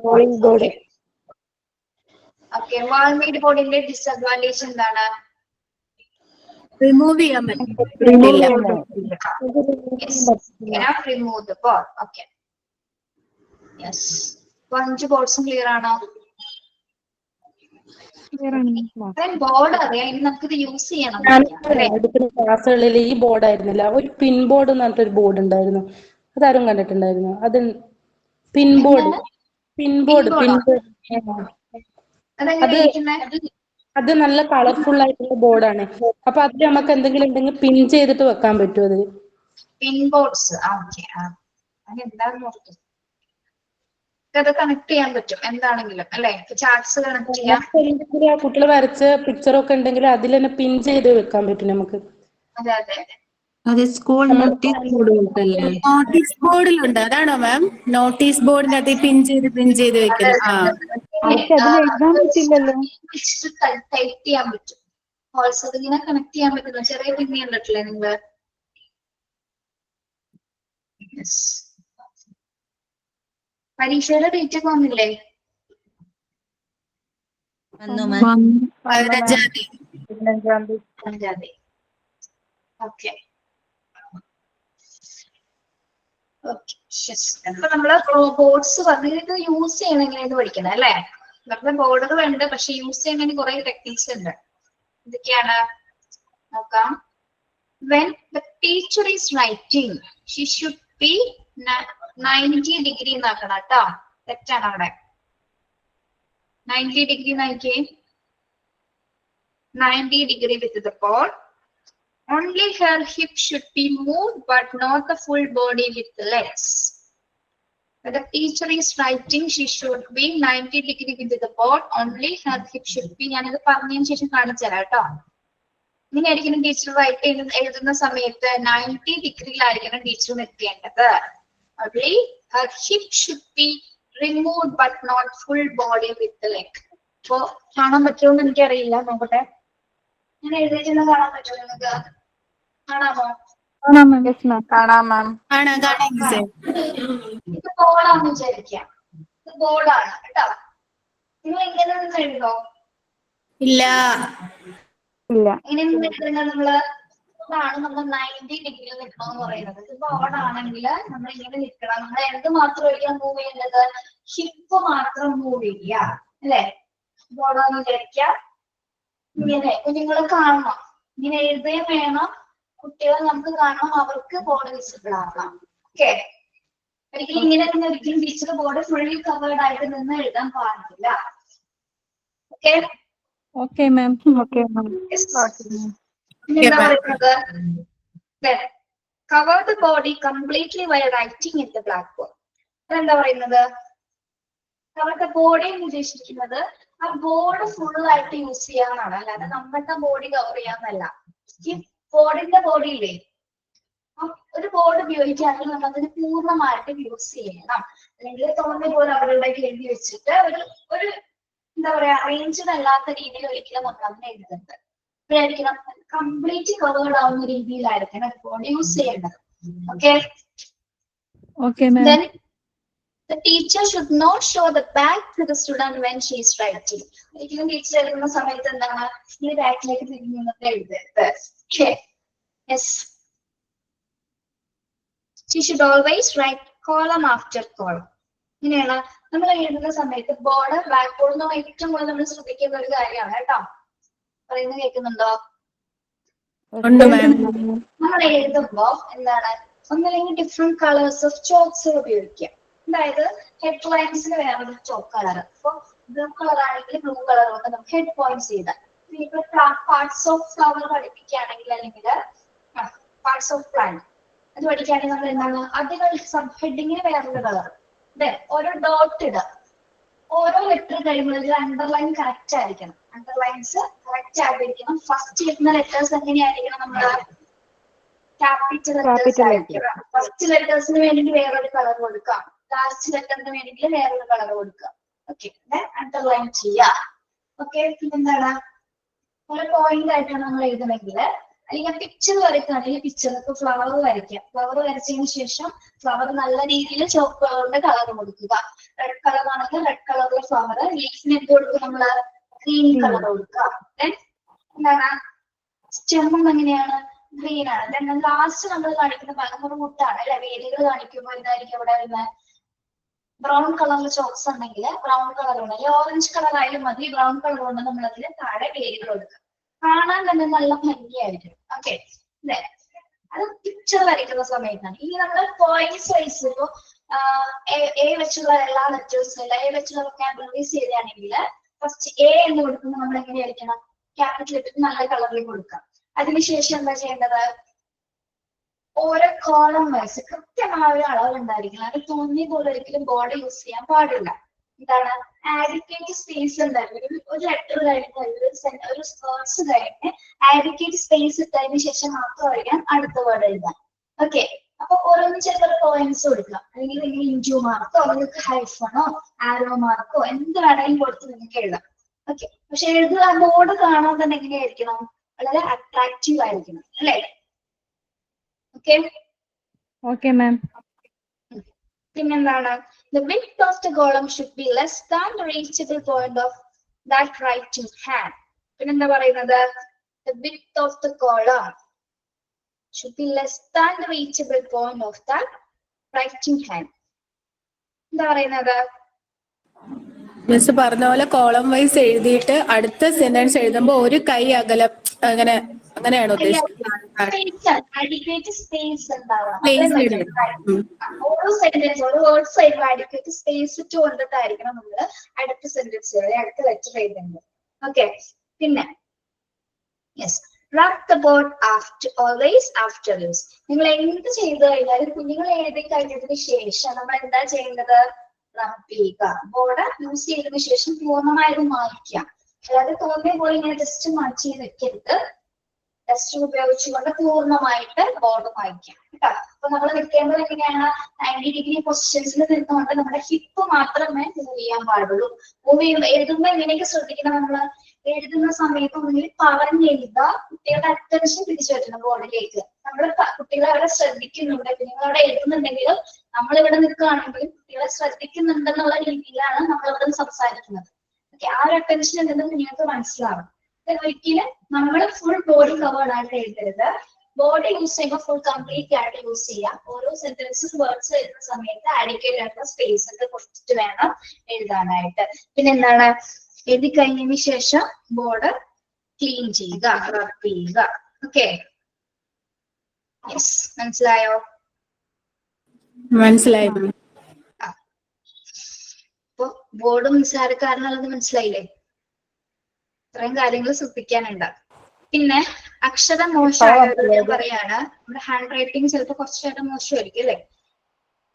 Rolling board. Okay, wall made ബോർഡിന്റെ ഡിസഡ്വാൻറ്റേജ് എന്താണ്? റിമൂവ് ചെയ്യാൻ പറ്റില്ല. Remove the board. Okay, yes. 5 ബോർഡ്സും ക്ലിയർ ആണോ? ബോർഡ് അറിയാം, ഇനി നമുക്കിത് യൂസ് ചെയ്യണം. എടുക്കുന്ന ക്ലാസ്സുകളിൽ ഈ ബോർഡ് ആയിരുന്നില്ല, ഒരു പിൻ ബോർഡ് എന്ന് പറഞ്ഞിട്ടൊരു ബോർഡ് ഉണ്ടായിരുന്നു. അതാരും കണ്ടിട്ടുണ്ടായിരുന്നു? അത് പിൻ ബോർഡ്. അത് നല്ല കളർഫുൾ ആയിട്ടുള്ള ബോർഡാണ്. അപ്പൊ അത് നമുക്ക് എന്തെങ്കിലും ഉണ്ടെങ്കിൽ പിൻ ചെയ്തിട്ട് വെക്കാൻ പറ്റും. അത് പിൻ ബോർഡ്സ്. ഓക്കെ, അതെന്താണെന്ന് നോക്കും. അത് കണക്ട് ചെയ്യാൻ പറ്റും എന്താണെങ്കിലും അല്ലെ? ചാർട്ട്സ് കണക്ട് ചെയ്യാം. കുട്ടികൾ വരച്ച പിക്ചറൊക്കെ ഉണ്ടെങ്കിൽ അതിൽ തന്നെ പിൻ ചെയ്ത് വെക്കാൻ പറ്റും നമുക്ക്. അതെ അതെ അതെ. അത് സ്കൂൾ നോട്ടീസ് ബോർഡ് നോട്ടീസ് ബോർഡിലുണ്ട്, അതാണോ മാം? നോട്ടീസ് ബോർഡിനകത്ത് പിൻ ചെയ്ത് വെക്കുന്നത്. പക്ഷെ അതിൽ എഴുതാൻ പറ്റില്ലല്ലോ. ടൈപ്പ് ചെയ്യാൻ പറ്റും. ഓൾസോ അതിങ്ങനെ കണക്ട് ചെയ്യാൻ പറ്റുന്നു. ചെറിയ പിന്നി കണ്ടിട്ടില്ലേ നിങ്ങള്? പരീക്ഷയുടെ ഡേറ്റ് ഒക്കെ വന്നില്ലേ? 15-ാം തീയതി. ഓക്കെ. അപ്പൊ നമ്മള് ബോർഡ്സ് പറഞ്ഞു, ഇത് യൂസ് ചെയ്യണം എങ്ങനെയാണ് പഠിക്കണം അല്ലെ? നമ്മുടെ ബോർഡർ ഉണ്ട്, പക്ഷെ യൂസ് ചെയ്യുന്നതിന് കുറെ ടെക്നിക്സ് ഉണ്ട്. ഇതൊക്കെയാണ് നോക്കാം. When the teacher is writing, she should be 90 degree എന്നാക്കണം കേട്ടോ. തെറ്റാണ് അവിടെ. 90 degree നോക്കിയേ. 90 degree with the board. Only her hip should be moved, but not the full body with the legs. When the teacher is writing, she should be 90 degree with the board. Only her hip should be. ഞാനിത് പറഞ്ഞതിന് ശേഷം കാണിച്ചു തരാം കേട്ടോ. ഇങ്ങനെയായിരിക്കണം teacher right എഴുതുന്ന സമയത്ത് 90 ഡിഗ്രിയിലായിരിക്കണം teacher നിർത്തേണ്ടത്. Only her hip should be removed, but not full body with the leg. അപ്പൊ കാണാൻ പറ്റുമെന്ന് എനിക്കറിയില്ല, നോക്കട്ടെ. ഞാൻ എഴുതിയിട്ടൊന്ന് കാണാൻ പറ്റുമോ നിങ്ങൾക്ക്? കാണാമോ? ഇത് ബോർഡാന്ന് വിചാരിക്കാം. ഇത് ബോർഡാണ് കേട്ടോ. നിങ്ങൾ ഇങ്ങനെ നിന്ന് എഴുതോ? ഇല്ല. ഇങ്ങനെ നിന്ന് എഴുതുന്നത് നമ്മള് ഇതാണ് നമ്മൾ 90 ഡിഗ്രിയിൽ നിൽക്കണമെന്ന് പറയുന്നത്. ഇത് ബോർഡാണെങ്കിൽ നമ്മൾ ഇങ്ങനെ നിൽക്കണം. നമ്മൾ എന്ത് മാത്രമായിരിക്കും മൂവ് ചെയ്യുന്നത്? ഹിപ്പ് മാത്രം മൂവ് ചെയ്യുക അല്ലെ? ബോർഡാന്ന് വിചാരിക്കാം. ഇങ്ങനെ കുഞ്ഞുങ്ങൾ കാണണം, ഇങ്ങനെ എഴുതുകയും വേണം. കുട്ടികളെ നമുക്ക് കാണണം, അവർക്ക് ബോർഡ് വിസിബിൾ ആക്കണം. ഓക്കെ, ഒരിക്കലും ഇങ്ങനെ തന്നെ ഒരിക്കലും ടീച്ചർ ബോർഡ് ഫുള്ളി കവേർഡ് ആയിട്ട് നിന്ന് എഴുതാൻ പാടില്ല. Okay okay ma'am. എന്താ പറയുന്നത്? Cover the body completely by writing in the black board. അതെന്താ പറയുന്നത്? കവർ ദ ബോഡി എന്ന് ഉദ്ദേശിക്കുന്നത് ആ ബോർഡ് ഫുൾ ആയിട്ട് യൂസ് ചെയ്യാന്നാണ്, അല്ലാതെ നമ്മുടെ ബോഡി കവർ ചെയ്യാന്നല്ല. ഈ ബോർഡിന്റെ ബോഡിയില്ലേ, ഒരു ബോർഡ് ഉപയോഗിക്കുകയാണെങ്കിൽ നമ്മൾ അതിന് പൂർണ്ണമായിട്ട് യൂസ് ചെയ്യണം. അല്ലെങ്കിൽ തോന്നിയ പോലെ അവരുടെ എഴുതി വെച്ചിട്ട് ഒരു എന്താ പറയാ അറേഞ്ച്ഡ് അല്ലാത്ത രീതിയിൽ ഒരിക്കലും നമ്മൾ അതിനെ എഴുതുന്നത്. ഇപ്പോഴായിരിക്കണം കംപ്ലീറ്റ് കവേർഡ് ആവുന്ന രീതിയിലായിരിക്കണം ബോർഡ് യൂസ് ചെയ്യേണ്ടത്. Okay. Then the teacher should not show the back to the student when she is writing. ഒരിക്കലും ടീച്ചർ എഴുതുന്ന സമയത്ത് എന്താണ് ഈ ബാക്കിലേക്ക് തിരിഞ്ഞു നിന്നിട്ട് എഴുതരുത്. Yes. She should always write column after column. ഇങ്ങനെയാണ് നമ്മൾ എഴുതുന്ന സമയത്ത് ബോർഡ് ബ്ലാക്ക് ബോർഡ് ഏറ്റവും കൂടുതൽ നമ്മൾ ശ്രദ്ധിക്കുന്ന ഒരു കാര്യമാണ് കേട്ടോ. പറയുന്നത് കേൾക്കുന്നുണ്ടോ? നമ്മൾ എഴുതുമ്പോ എന്താണ് ഒന്നല്ലെങ്കിൽ ഡിഫറെന്റ് കളേഴ്സ് ഓഫ് ചോക്സ് ഉപയോഗിക്കുക. അതായത് ഹെഡ് ലൈൻസിന് വേറൊരു ചോക്ക് കളർ. ഇപ്പൊ ബ്ലൂ കളർ ആണെങ്കിൽ ബ്ലൂ കളർ കൊണ്ട് നമുക്ക് ഹെഡ് പോയിന്റ്സ് ചെയ്താൽ. ഇപ്പൊ പാർട്സ് ഓഫ് ഫ്ലവർ പഠിപ്പിക്കുകയാണെങ്കിൽ അല്ലെങ്കിൽ പാർട്സ് ഓഫ് പ്ലാന്റ് അത് പഠിക്കുകയാണെങ്കിൽ നമ്മൾ എന്താണ് അതികൾ സബ് ഹെഡിങ്ങിന് വേറൊരു കളർ. ഓരോ ഡോട്ട് ഇടുക. ഓരോ ലെറ്റർ കഴിയുമ്പോൾ അണ്ടർലൈൻ കറക്റ്റ് ആയിരിക്കണം. അണ്ടർലൈൻസ് കറക്റ്റ് ആയിരിക്കണം. ഫസ്റ്റ് വരുന്ന ലെറ്റേഴ്സ് എങ്ങനെയായിരിക്കണം? നമ്മള് ക്യാപിറ്റൽ ലെറ്റേഴ്സ് ആയിരിക്കണം. ഫസ്റ്റ് ലെറ്റേഴ്സിന് വേണ്ടിയിട്ട് വേറൊരു കളർ കൊടുക്കാം, ലാസ്റ്റ് ലെറ്ററിന് വേണ്ടിയിട്ട് വേറൊരു കളർ കൊടുക്കാം. ഓക്കെ, അണ്ടർലൈൻ ചെയ്യാം. ഓക്കെ, പിന്നെന്താണ് ഒരു പോയിന്റ് ആയിട്ടാണ് നമ്മൾ എഴുതണമെങ്കിൽ, അല്ലെങ്കിൽ പിക്ചർ വരയ്ക്കുകയാണെങ്കിൽ പിക്ചറിൽ ഫ്ലവർ വരയ്ക്കാം. ഫ്ലവർ വരച്ചതിന് ശേഷം ഫ്ലവർ നല്ല രീതിയിൽ ചുവപ്പ് കളറിന്റെ കളർ കൊടുക്കുക. റെഡ് കളർ ആണെങ്കിൽ റെഡ് കളറിലെ ഫ്ലവർ, ലീഫിന് എന്ത് കൊടുക്കും നമ്മള് ഗ്രീൻ കളർ കൊടുക്കുക. എന്താണ് സ്റ്റെമ്മും എങ്ങനെയാണ് ഗ്രീൻ ആണ്. ലാസ്റ്റ് നമ്മൾ കാണിക്കുന്ന പലതരം മുട്ടാണ് അല്ലെ, വേരുകൾ കാണിക്കുമ്പോൾ എന്തായിരിക്കും അവിടെ വരുന്നത് ബ്രൗൺ കളറിൽ ചോക്സ് ഉണ്ടെങ്കിൽ ബ്രൗൺ കളർ ഉണ്ട്, അല്ലെങ്കിൽ ഓറഞ്ച് കളർ ആയാലും മതി. ബ്രൗൺ കളർ കൊണ്ട് നമ്മൾ അതിന് താഴെ വേരുകൾ കൊടുക്കുക. കാണാൻ തന്നെ നല്ല ഭംഗിയായിരിക്കും. ഓക്കെ, അത് പിക്ചർ വരയ്ക്കുന്ന സമയത്താണ്. ഇനി നമ്മൾ പോയിന്റ്സ് വൈസ് ഇപ്പോ എ വെച്ചുള്ള എല്ലാ ലെറ്റേഴ്സും അല്ല, എ വെച്ചുള്ള വൊക്കാബുലറീസ് ചെയ്താണെങ്കിൽ ഫസ്റ്റ് എ എന്ന് കൊടുക്കുമ്പോൾ നമ്മൾ എങ്ങനെയായിരിക്കണം ക്യാപിറ്റൽ ഇട്ടിട്ട് നല്ല കളറിൽ കൊടുക്കാം. അതിനുശേഷം എന്താ ചെയ്യേണ്ടത്, ഓരോ കോളം വൈസ് കൃത്യമായ ഒരു അളവ് ഉണ്ടായിരിക്കണം. അത് തോന്നിയ പോലെ ഒരിക്കലും ബോർഡ് യൂസ് ചെയ്യാൻ പാടില്ല. എന്താണ് ആഡിക്കേറ്റ് സ്പേസ് ഉണ്ടായിരുന്നു. ഒരു ലെറ്റർ കഴിഞ്ഞ് ഒരു സ്പേഴ്സ് കഴിഞ്ഞ് ആഡിക്കേറ്റ് സ്പേസ് ഇട്ടതിന് ശേഷം മാത്രമായിരിക്കാം അടുത്ത വേർഡ് എഴുതാൻ. ഓക്കെ, അപ്പൊ ഓരോന്നും ചില പോയിന്റ്സ് കൊടുക്കാം, അല്ലെങ്കിൽ നിങ്ങൾ ഇൻറ്റു മാർക്കോ നിങ്ങൾക്ക് ഹൈഫണോ ആരോ മാർക്കോ എന്ത് വേണമെങ്കിലും കൊടുത്ത് നിങ്ങൾക്ക് എഴുതാം. ഓക്കെ, പക്ഷെ എഴുതുക ബോർഡ് കാണാൻ തന്നെ എങ്ങനെയായിരിക്കണം, വളരെ അട്രാക്റ്റീവ് ആയിരിക്കണം അല്ലേ. ഓക്കെ ഓക്കെ മാം. പിന്നെന്താണ് the width of the column should be less than the reachable point of that writing hand. പിന്നെന്താ പറയുന്നത് the width of the column should be less than the reachable point of that writing hand. എന്താ പറയുന്നത് miss പറഞ്ഞ പോലെ column vice എഴുതിയിട്ട് അടുത്ത sentence എഴുതുമ്പോൾ ഒരു കൈ അകലം അങ്ങനെയാണോ ഉദ്ദേശിക്കുന്നത്? അഡിക്വേറ്റ് സ്പേസ് ഉണ്ടാവാം. ഓരോ സെന്റൻസ് ഓരോ വേർഡ് സൈഡിലും അഡിക്വേറ്റ് സ്പേസ് ഇട്ട് കൊണ്ടിട്ടായിരിക്കണം നമ്മൾ അടുത്ത സെന്റൻസ് അടുത്ത ലെറ്റർ എഴുതുന്നത്. ഓക്കെ, പിന്നെ yes rub the board after always after use. നിങ്ങൾ എന്ത് ചെയ്തു കഴിഞ്ഞാലും കുഞ്ഞുങ്ങൾ എഴുതി കഴിഞ്ഞതിന് ശേഷം നമ്മൾ എന്താ ചെയ്യേണ്ടത്, റബ് ചെയ്യുക. ബോർഡ് യൂസ് ചെയ്തതിനു ശേഷം പൂർണ്ണമായത് മായ്ക്കാം. അതായത് തോന്നിയ പോലെ ഇങ്ങനെ ജസ്റ്റ് മാറ്റി വെക്കരുത്. ടെസ്റ്റ് ഉപയോഗിച്ചുകൊണ്ട് പൂർണ്ണമായിട്ട് ബോർഡ് വായിക്കാം കേട്ടോ. അപ്പൊ നമ്മൾ നിൽക്കേണ്ടത് എങ്ങനെയാണ്, 90 ഡിഗ്രി പൊസിഷൻസിൽ നിന്നുകൊണ്ട് നമ്മുടെ ഹിപ്പ് മാത്രമേ മൂവ് ചെയ്യാൻ പാടുള്ളൂ. മൂവ് ചെയ്യുമ്പോൾ എഴുതുമ്പോൾ എങ്ങനെയൊക്കെ ശ്രദ്ധിക്കണം, നമ്മൾ എഴുതുന്ന സമയത്ത് ഒന്നുകിൽ പറഞ്ഞ് എഴുതുക, കുട്ടികളുടെ അറ്റൻഷൻ തിരിച്ചു വെക്കണം ബോർഡിലേക്ക്. നമ്മൾ കുട്ടികളെ അവിടെ ശ്രദ്ധിക്കുന്നുണ്ട്, നിങ്ങൾ അവിടെ എഴുതുന്നുണ്ടെങ്കിലും നമ്മളിവിടെ നിൽക്കുകയാണെങ്കിലും കുട്ടികളെ ശ്രദ്ധിക്കുന്നുണ്ടെന്നുള്ള രീതിയിലാണ് നമ്മളിവിടെ സംസാരിക്കുന്നത്. ഓക്കെ, ആ ഒരു അറ്റൻഷൻ ഉണ്ടെന്ന് നിങ്ങൾക്ക് മനസ്സിലാവും. ഒരിക്കലും നമ്മൾ ഫുൾ ബോഡി കവേർഡ് ആയിട്ട് എഴുതരുത്. ബോഡി യൂസ് ചെയ്യുമ്പോൾ ഫുൾ കംപ്ലീറ്റ് ആയിട്ട് യൂസ് ചെയ്യാം. ഓരോ സെന്റൻസും വേർഡ്സ് എഴുതുന്ന സമയത്ത് അഡിക്വേറ്റ് ആയിട്ടുള്ള സ്പേസ് ഒക്കെ കൊടുത്തിട്ട് വേണം എഴുതാനായിട്ട്. പിന്നെ എന്താണ്, എഴുതി കഴിഞ്ഞതിന് ശേഷം ബോർഡ് ക്ലീൻ ചെയ്യുക, റബ് ചെയ്യുക. ഓക്കെ, യെസ്, മനസ്സിലായോ? മനസ്സിലായി. അപ്പൊ ബോർഡ് നിസ്സാരക്കാരനുള്ളത് മനസ്സിലായില്ലേ? ഇത്രയും കാര്യങ്ങൾ ശ്രദ്ധിക്കാനുണ്ട്. പിന്നെ അക്ഷരം മോശമായത് ഞാൻ പറയാണ്, നമ്മുടെ ഹാൻഡ് റൈറ്റിംഗ് ചിലപ്പോൾ കുറച്ചായിട്ട് മോശമായിരിക്കും അല്ലെ,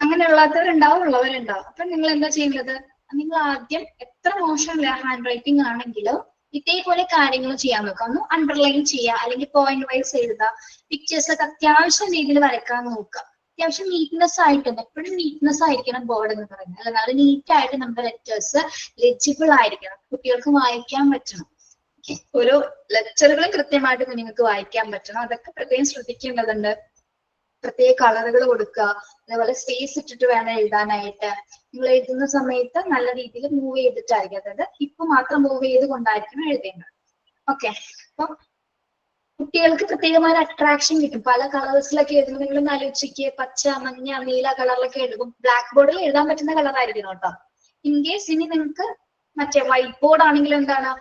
അങ്ങനെയുള്ളവരുണ്ടാവും ഉള്ളവരുണ്ടാവും. അപ്പൊ നിങ്ങൾ എന്താ ചെയ്യുന്നത്, നിങ്ങൾ ആദ്യം എത്ര മോശമില്ല ഹാൻഡ് റൈറ്റിംഗ് ആണെങ്കിലും ഇതേപോലെ കാര്യങ്ങൾ ചെയ്യാൻ നോക്കാം. ഒന്ന് അണ്ടർലൈൻ ചെയ്യുക, അല്ലെങ്കിൽ പോയിന്റ് വൈസ് എഴുതുക, പിക്ചേഴ്സ് ഒക്കെ അത്യാവശ്യം രീതിയിൽ വരയ്ക്കാൻ നോക്കുക. അത്യാവശ്യം നീറ്റ്നെസ് ആയിട്ടുണ്ട്, എപ്പോഴും നീറ്റ്നെസ് ആയിരിക്കണം ബോർഡ് എന്ന് പറയുന്നത്. അല്ല, നല്ല നീറ്റ് ആയിട്ട് നമ്മുടെ ലെറ്റേഴ്സ് ലെജിബിൾ ആയിരിക്കണം, കുട്ടികൾക്ക് വായിക്കാൻ പറ്റണം. ഓരോ ലെക്ചറുകളും കൃത്യമായിട്ട് നിങ്ങൾക്ക് വായിക്കാൻ പറ്റണം. അതൊക്കെ പ്രത്യേകം ശ്രദ്ധിക്കേണ്ടതുണ്ട്. പ്രത്യേക കളറുകൾ കൊടുക്കുക, അതേപോലെ സ്പേസ് ഇട്ടിട്ട് വേണം എഴുതാനായിട്ട്. നിങ്ങൾ എഴുതുന്ന സമയത്ത് നല്ല രീതിയിൽ മൂവ് ചെയ്തിട്ടായിരിക്കും, അതായത് ഹിപ്പ് മാത്രം മൂവ് ചെയ്ത് കൊണ്ടായിരിക്കണം എഴുതേണ്ടത്. ഓക്കെ, അപ്പൊ കുട്ടികൾക്ക് പ്രത്യേകമായ അട്രാക്ഷൻ കിട്ടും. പല കളേഴ്സിലൊക്കെ എഴുതുമ്പോൾ നിങ്ങൾ ആലോചിക്ക്, പച്ച, മഞ്ഞ, നീല കളറിലൊക്കെ എഴുതും. ബ്ലാക്ക് ബോർഡിൽ എഴുതാൻ പറ്റുന്ന കളറായിരിക്കും കേട്ടോ. ഇൻ കേസ് ഇനി നിങ്ങൾക്ക് മറ്റേ വൈറ്റ് ബോർഡ് ആണെങ്കിലും എന്താണ്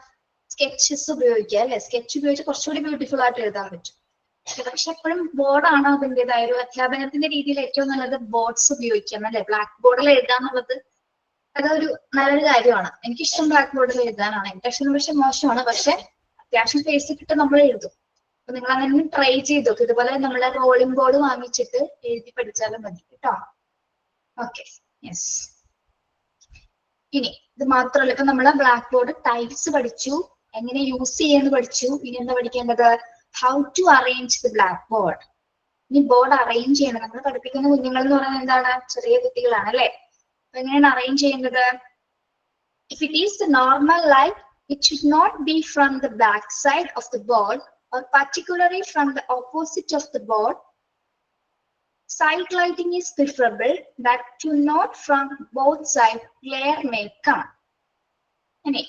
സ്കെച്ചസ് ഉപയോഗിക്കുക അല്ലെ, സ്കെച്ച് ഉപയോഗിച്ച് കുറച്ചുകൂടി ബ്യൂട്ടിഫുൾ ആയിട്ട് എഴുതാൻ പറ്റും. പക്ഷെ എപ്പോഴും ബോർഡാണോ അതിൻ്റെതായ ഒരു അധ്യാപനത്തിന്റെ രീതിയിൽ ഏറ്റവും നല്ലത് ബോർഡ്സ് ഉപയോഗിക്കാം അല്ലെ. ബ്ലാക്ക് ബോർഡിൽ എഴുതാന്നുള്ളത് അതൊരു നല്ലൊരു കാര്യമാണ്. എനിക്കിഷ്ടം ബ്ലാക്ക് ബോർഡിൽ എഴുതാനാണ്. എന്റെ അക്ഷരം പക്ഷെ മോശമാണ്, പക്ഷെ അത്യാവശ്യം ഫേസ് ഇട്ടിട്ട് നമ്മൾ എഴുതും. അപ്പൊ നിങ്ങൾ അങ്ങനെ ട്രൈ ചെയ്തു നോക്കും. ഇതുപോലെ നമ്മളെ റോളിംഗ് ബോർഡ് വാങ്ങിച്ചിട്ട് എഴുതി പഠിച്ചാലും മതി കേട്ടോ. Okay, yes. ഇനി ഇത് മാത്രമല്ല, ഇപ്പൊ നമ്മള് ബ്ലാക്ക് ബോർഡ് ടൈപ്സ് പഠിച്ചു, എങ്ങനെ യൂസ് ചെയ്യാന്ന് പഠിച്ചു. ഇനി എന്താ പഠിക്കേണ്ടത്, how to arrange the black board. ഇനി ബോർഡ് അറേഞ്ച് ചെയ്യണം. നമ്മൾ പഠിപ്പിക്കുന്ന കുഞ്ഞുങ്ങൾ എന്ന് പറയുന്നത് എന്താണ്? ചെറിയ കുട്ടികളാണ് അല്ലെ? അപ്പൊ എങ്ങനെയാണ് അറേഞ്ച് ചെയ്യുന്നത്? If it is the normal light, it should not be from the back side of the board or particularly from the opposite of the board. Side lighting is preferable, but to not from both sides, glare may come. ഇനി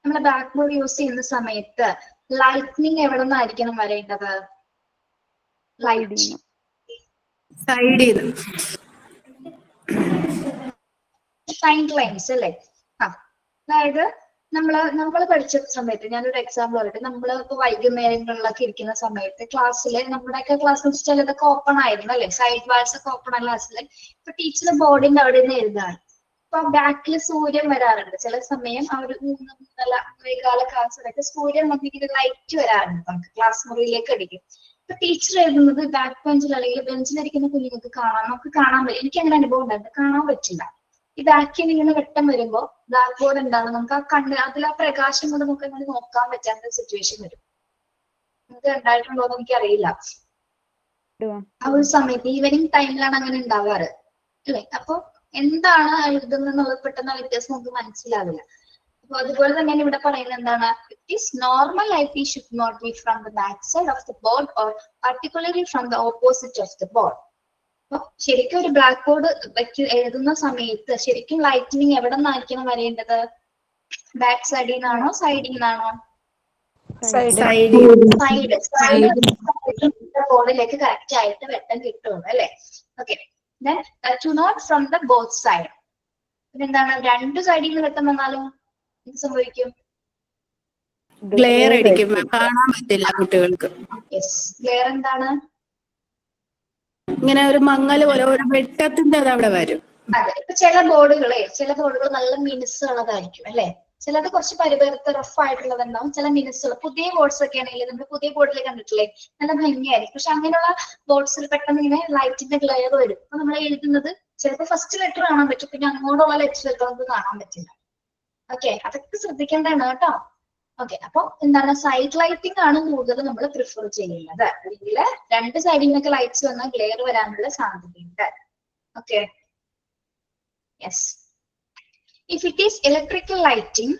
നമ്മൾ back board use ചെയ്യുന്ന സമയത്ത് lightning എവിടെ നിന്നായിരിക്കണം വരേണ്ടത്? Light സൈഡിൽ side lines അല്ലേ? അതായത് നമ്മൾ പഠിച്ച സമയത്ത് ഞാനൊരു എക്സാമ്പിൾ പറയട്ടെ. നമ്മൾ ഇപ്പൊ വൈകുന്നേരങ്ങളിലൊക്കെ ഇരിക്കുന്ന സമയത്ത് ക്ലാസ്സില് നമ്മുടെയൊക്കെ ക്ലാസ്സിൽ ചിലതൊക്കെ ഓപ്പൺ ആയിരുന്നു അല്ലെ? സൈഡ് വാൾസ് ഒക്കെ ഓപ്പൺ ആയ ക്ലാസ്സിൽ ഇപ്പൊ ടീച്ചർ ബോർഡിന്റെ അവിടെ നിന്ന് എഴുതാണ്. ഇപ്പൊ ബാക്കിൽ സൂര്യൻ വരാറുണ്ട് ചില സമയം. ആ ഒരു 3-3:30 ക്ലാസ്സിലൊക്കെ സൂര്യൻ വന്നിങ്ങനെ ലൈറ്റ് വരാറുണ്ട് നമുക്ക് ക്ലാസ് മുറിയിലേക്ക് അടിക്കും. ഇപ്പൊ ടീച്ചർ എഴുതുന്നത് ബാക്ക് ബെഞ്ചിൽ അല്ലെങ്കിൽ ബെഞ്ചിലിരിക്കുന്ന കുഞ്ഞുങ്ങൾക്ക് നമുക്ക് കാണാൻ പറ്റും. എനിക്ക് അങ്ങനെ അനുഭവം ഉണ്ടായിരുന്നു, കാണാൻ പറ്റില്ല. ഈ ബാക്കിൽ ഇങ്ങനെ വെട്ടം വരുമ്പോ ബ്ലാക്ക് ബോർഡ് എന്താണ് നമുക്ക് ആ അതിൽ ആ പ്രകാശം കൊണ്ട് നമുക്ക് അങ്ങനെ നോക്കാൻ പറ്റാത്ത സിറ്റുവേഷൻ വരും. നിങ്ങൾക്ക് ഉണ്ടായിട്ടുണ്ടോ എന്ന് എനിക്കറിയില്ല. ആ ഒരു സമയത്ത് ഈവനിങ് ടൈമിലാണ് അങ്ങനെ ഉണ്ടാവാറ് അല്ലെ? അപ്പൊ എന്താണ് എഴുതുന്നത് പെട്ടെന്ന് വ്യത്യാസം നമുക്ക് മനസ്സിലാവില്ല. അപ്പൊ അതുപോലെ തന്നെയാണ് ഇവിടെ പറയുന്നത് എന്താണ്? It is normal light should not be from the back side of the board or particularly from the opposite of the board. അപ്പൊ ശരിക്കും ഒരു ബ്ലാക്ക് ബോർഡ് എഴുതുന്ന സമയത്ത് ശരിക്കും ലൈറ്റനിങ് എവിടെ നിന്നായിരിക്കണം വരേണ്ടത്? ബാക്ക് സൈഡിൽ നിന്നാണോ സൈഡിൽ നിന്നാണോ? ബോർഡിലേക്ക് കറക്റ്റ് ആയിട്ട് വെട്ടം കിട്ടുള്ളൂ അല്ലെ? Okay. Then to not from the both side. പിന്നെന്താണ്? രണ്ട് സൈഡിൽ നിന്ന് വെട്ടം വന്നാലും എന്ത് സംഭവിക്കും? ഗ്ലെയർ അടിക്കും, കാണാൻ പറ്റില്ല കുട്ടികൾക്ക്. യെസ്, ഗ്ലെയർ എന്താണ്? ഇങ്ങനെ ഒരു മങ്ങൽ പോലെ ഒരു വെട്ടത്തിന്റെ അത് അവിടെ വരും. അതെ. ഇപ്പൊ ചില ബോർഡുകൾ നല്ല മിനുസുള്ളതായിരിക്കും അല്ലെ? ചിലത് കുറച്ച് പരിപരുത്ത റഫ് ആയിട്ടുള്ളതുണ്ടാവും, ചില മിനുസുകൾ. പുതിയ ബോർഡ്സ് ഒക്കെ ആണെങ്കിൽ നമ്മൾ പുതിയ ബോർഡിൽ കണ്ടിട്ടില്ലേ, നല്ല ഭംഗിയായിരിക്കും. പക്ഷെ അങ്ങനെയുള്ള ബോർഡ്സിൽ പെട്ടെന്ന് ഇങ്ങനെ ലൈറ്റിന്റെ ഗ്ലെയർ വരും. അപ്പൊ നമ്മൾ എഴുതുന്നത് ചിലപ്പോൾ ഫസ്റ്റ് ലെറ്റർ കാണാൻ പറ്റും, പിന്നെ അങ്ങോട്ടുള്ള ലെറ്റർ നമുക്ക് കാണാൻ പറ്റില്ല. ഓക്കെ, അതൊക്കെ ശ്രദ്ധിക്കേണ്ടതാണ് കേട്ടോ. ഓക്കെ, അപ്പൊ എന്താണ്? സൈഡ് ലൈറ്റിംഗ് ആണ് കൂടുതൽ നമ്മൾ പ്രിഫർ ചെയ്യുന്നത്. അല്ലെങ്കിൽ രണ്ട് സൈഡിൽ നിന്നൊക്കെ ലൈറ്റ്സ് വന്നാൽ ഗ്ലെയർ വരാനുള്ള സാധ്യതയുണ്ട്. Okay, yes. If it is electrical lighting,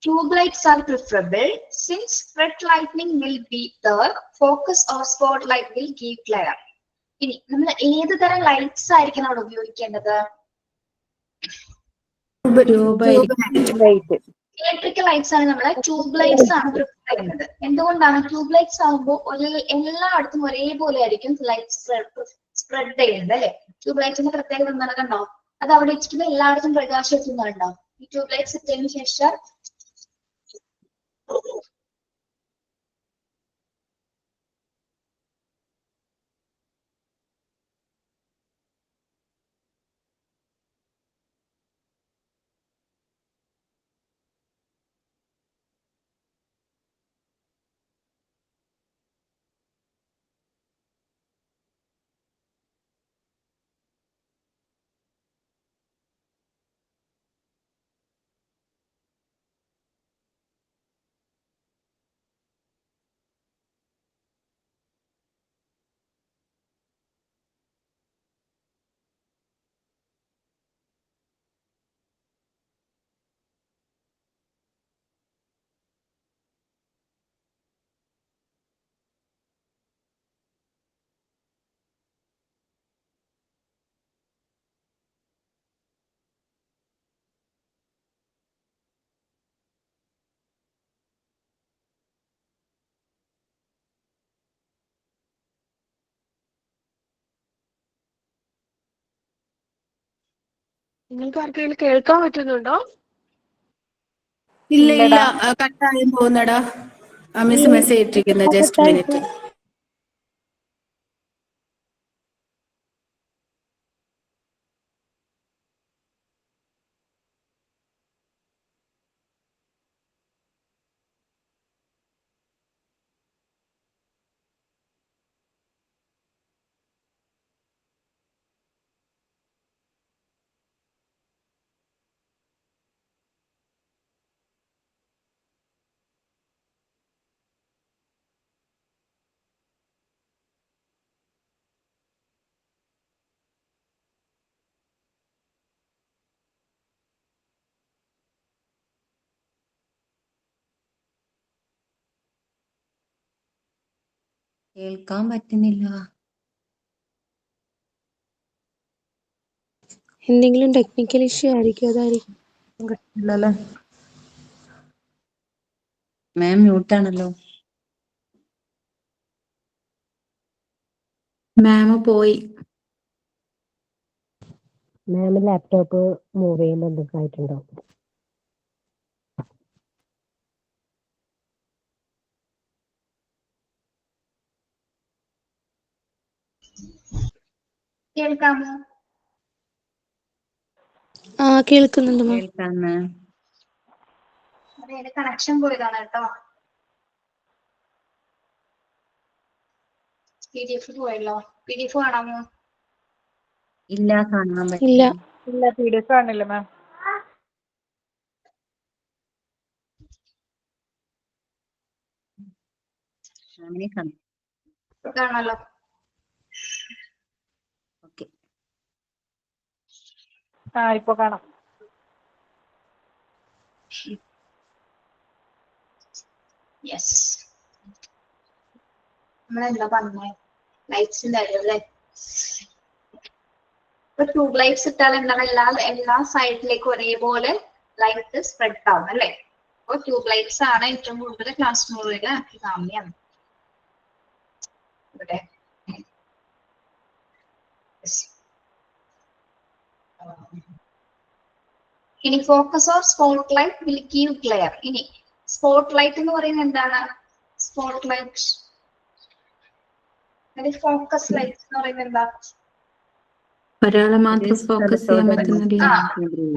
tube lights are preferable since red lightning will be there, focus or spotlight will give glare. ഇനി നമ്മൾ ഏത് തരം ലൈറ്റ്സ് ആയിരിക്കണം അവിടെ ഉപയോഗിക്കേണ്ടത്? ഇലക്ട്രിക്കൽ ലൈറ്റ്സ് ആണ് നമ്മൾ ട്യൂബ് ലൈറ്റ്സ് ആണ് പ്രിഫർ ചെയ്യുന്നത്. എന്തുകൊണ്ടാണ്? ട്യൂബ് ലൈറ്റ്സ് ആകുമ്പോൾ എല്ലായിടത്തും ഒരേപോലെ ആയിരിക്കും ലൈറ്റ് സ്പ്രെഡ് ചെയ്യുന്നത് അല്ലെ? ട്യൂബ് ലൈറ്റ്സിന്റെ പ്രത്യേകത എന്താണ്? കണ്ടോ, അത് അവിടെ വെച്ചിട്ട് എല്ലായിടത്തും പ്രകാശം എത്തുന്നുണ്ടോ? ഈ ട്യൂബ് ലൈറ്റ്സ് ഇട്ടതിന് ശേഷം നിങ്ങൾക്ക് ആർക്കെങ്കിലും കേൾക്കാൻ പറ്റുന്നുണ്ടോ? ഇല്ല, കട്ടായി പോകുന്നടാ. മിസ് മെസ്സേജ് ഇട്ടിരിക്കുന്നത്. Just minute. കേൾക്കാൻ പറ്റുന്നില്ല. എന്തെങ്കിലും ടെക്നിക്കൽ ഇഷ്യൂ ആയിരിക്കും, അതായിരിക്കും. ഇല്ലല്ലേ? മാം മ്യൂട്ടാണല്ലോ. മാം പോയി. മാം ലാപ്ടോപ്പ് മൂവ് ചെയ്യുമ്പോൾ എന്തൊക്കെ ആയിട്ടുണ്ടാവും. കേൾക്കാമോ? കേൾക്കുന്നുണ്ട് മാം. കേൾക്കാം മാം. അതെ, കണക്ഷൻ പോയതാണ് കേട്ടോ. PDF പോയല്ലോ. PDF കാണാമോ? ഇല്ല, കാണാൻ ഇല്ല. പറ്റില്ല. ഇല്ല, PDF കാണില്ല മാം. അങ്ങനെ കാണാം. കാണാലോ. ഓക്കെ. ഇപ്പൊ കാണാം. യെസ്, നമ്മളെന്താ പറഞ്ഞേ? ലൈറ്റ്സിന്റെ കാര്യം അല്ലേ? ഇപ്പൊ ട്യൂബ് ലൈറ്റ്സ് ഇട്ടാൽ എന്താണ്, എല്ലാ സൈഡിലേക്കും ഒരേപോലെ ലൈറ്റ് സ്പ്രെഡ് ആവും അല്ലേ? അപ്പൊ ട്യൂബ് ലൈറ്റ്സ് ആണ് ഏറ്റവും കൂടുതൽ ക്ലാസ് മുറിയില് അഭികാമ്യം. ഇവിടെ ഇനി focus or spot light will give glare. ഇനി സ്പോട്ട് ലൈറ്റ് എന്ന് പറയുന്നത് എന്താണ്? സ്പോട്ട് ലൈറ്റ്, ഫോക്കസ് ലൈറ്റ് എന്ന് പറയുന്നത് എന്താ? ഒരാളെ മാത്രം ഫോക്കസ് ചെയ്യാൻ പറ്റുന്നില്ല.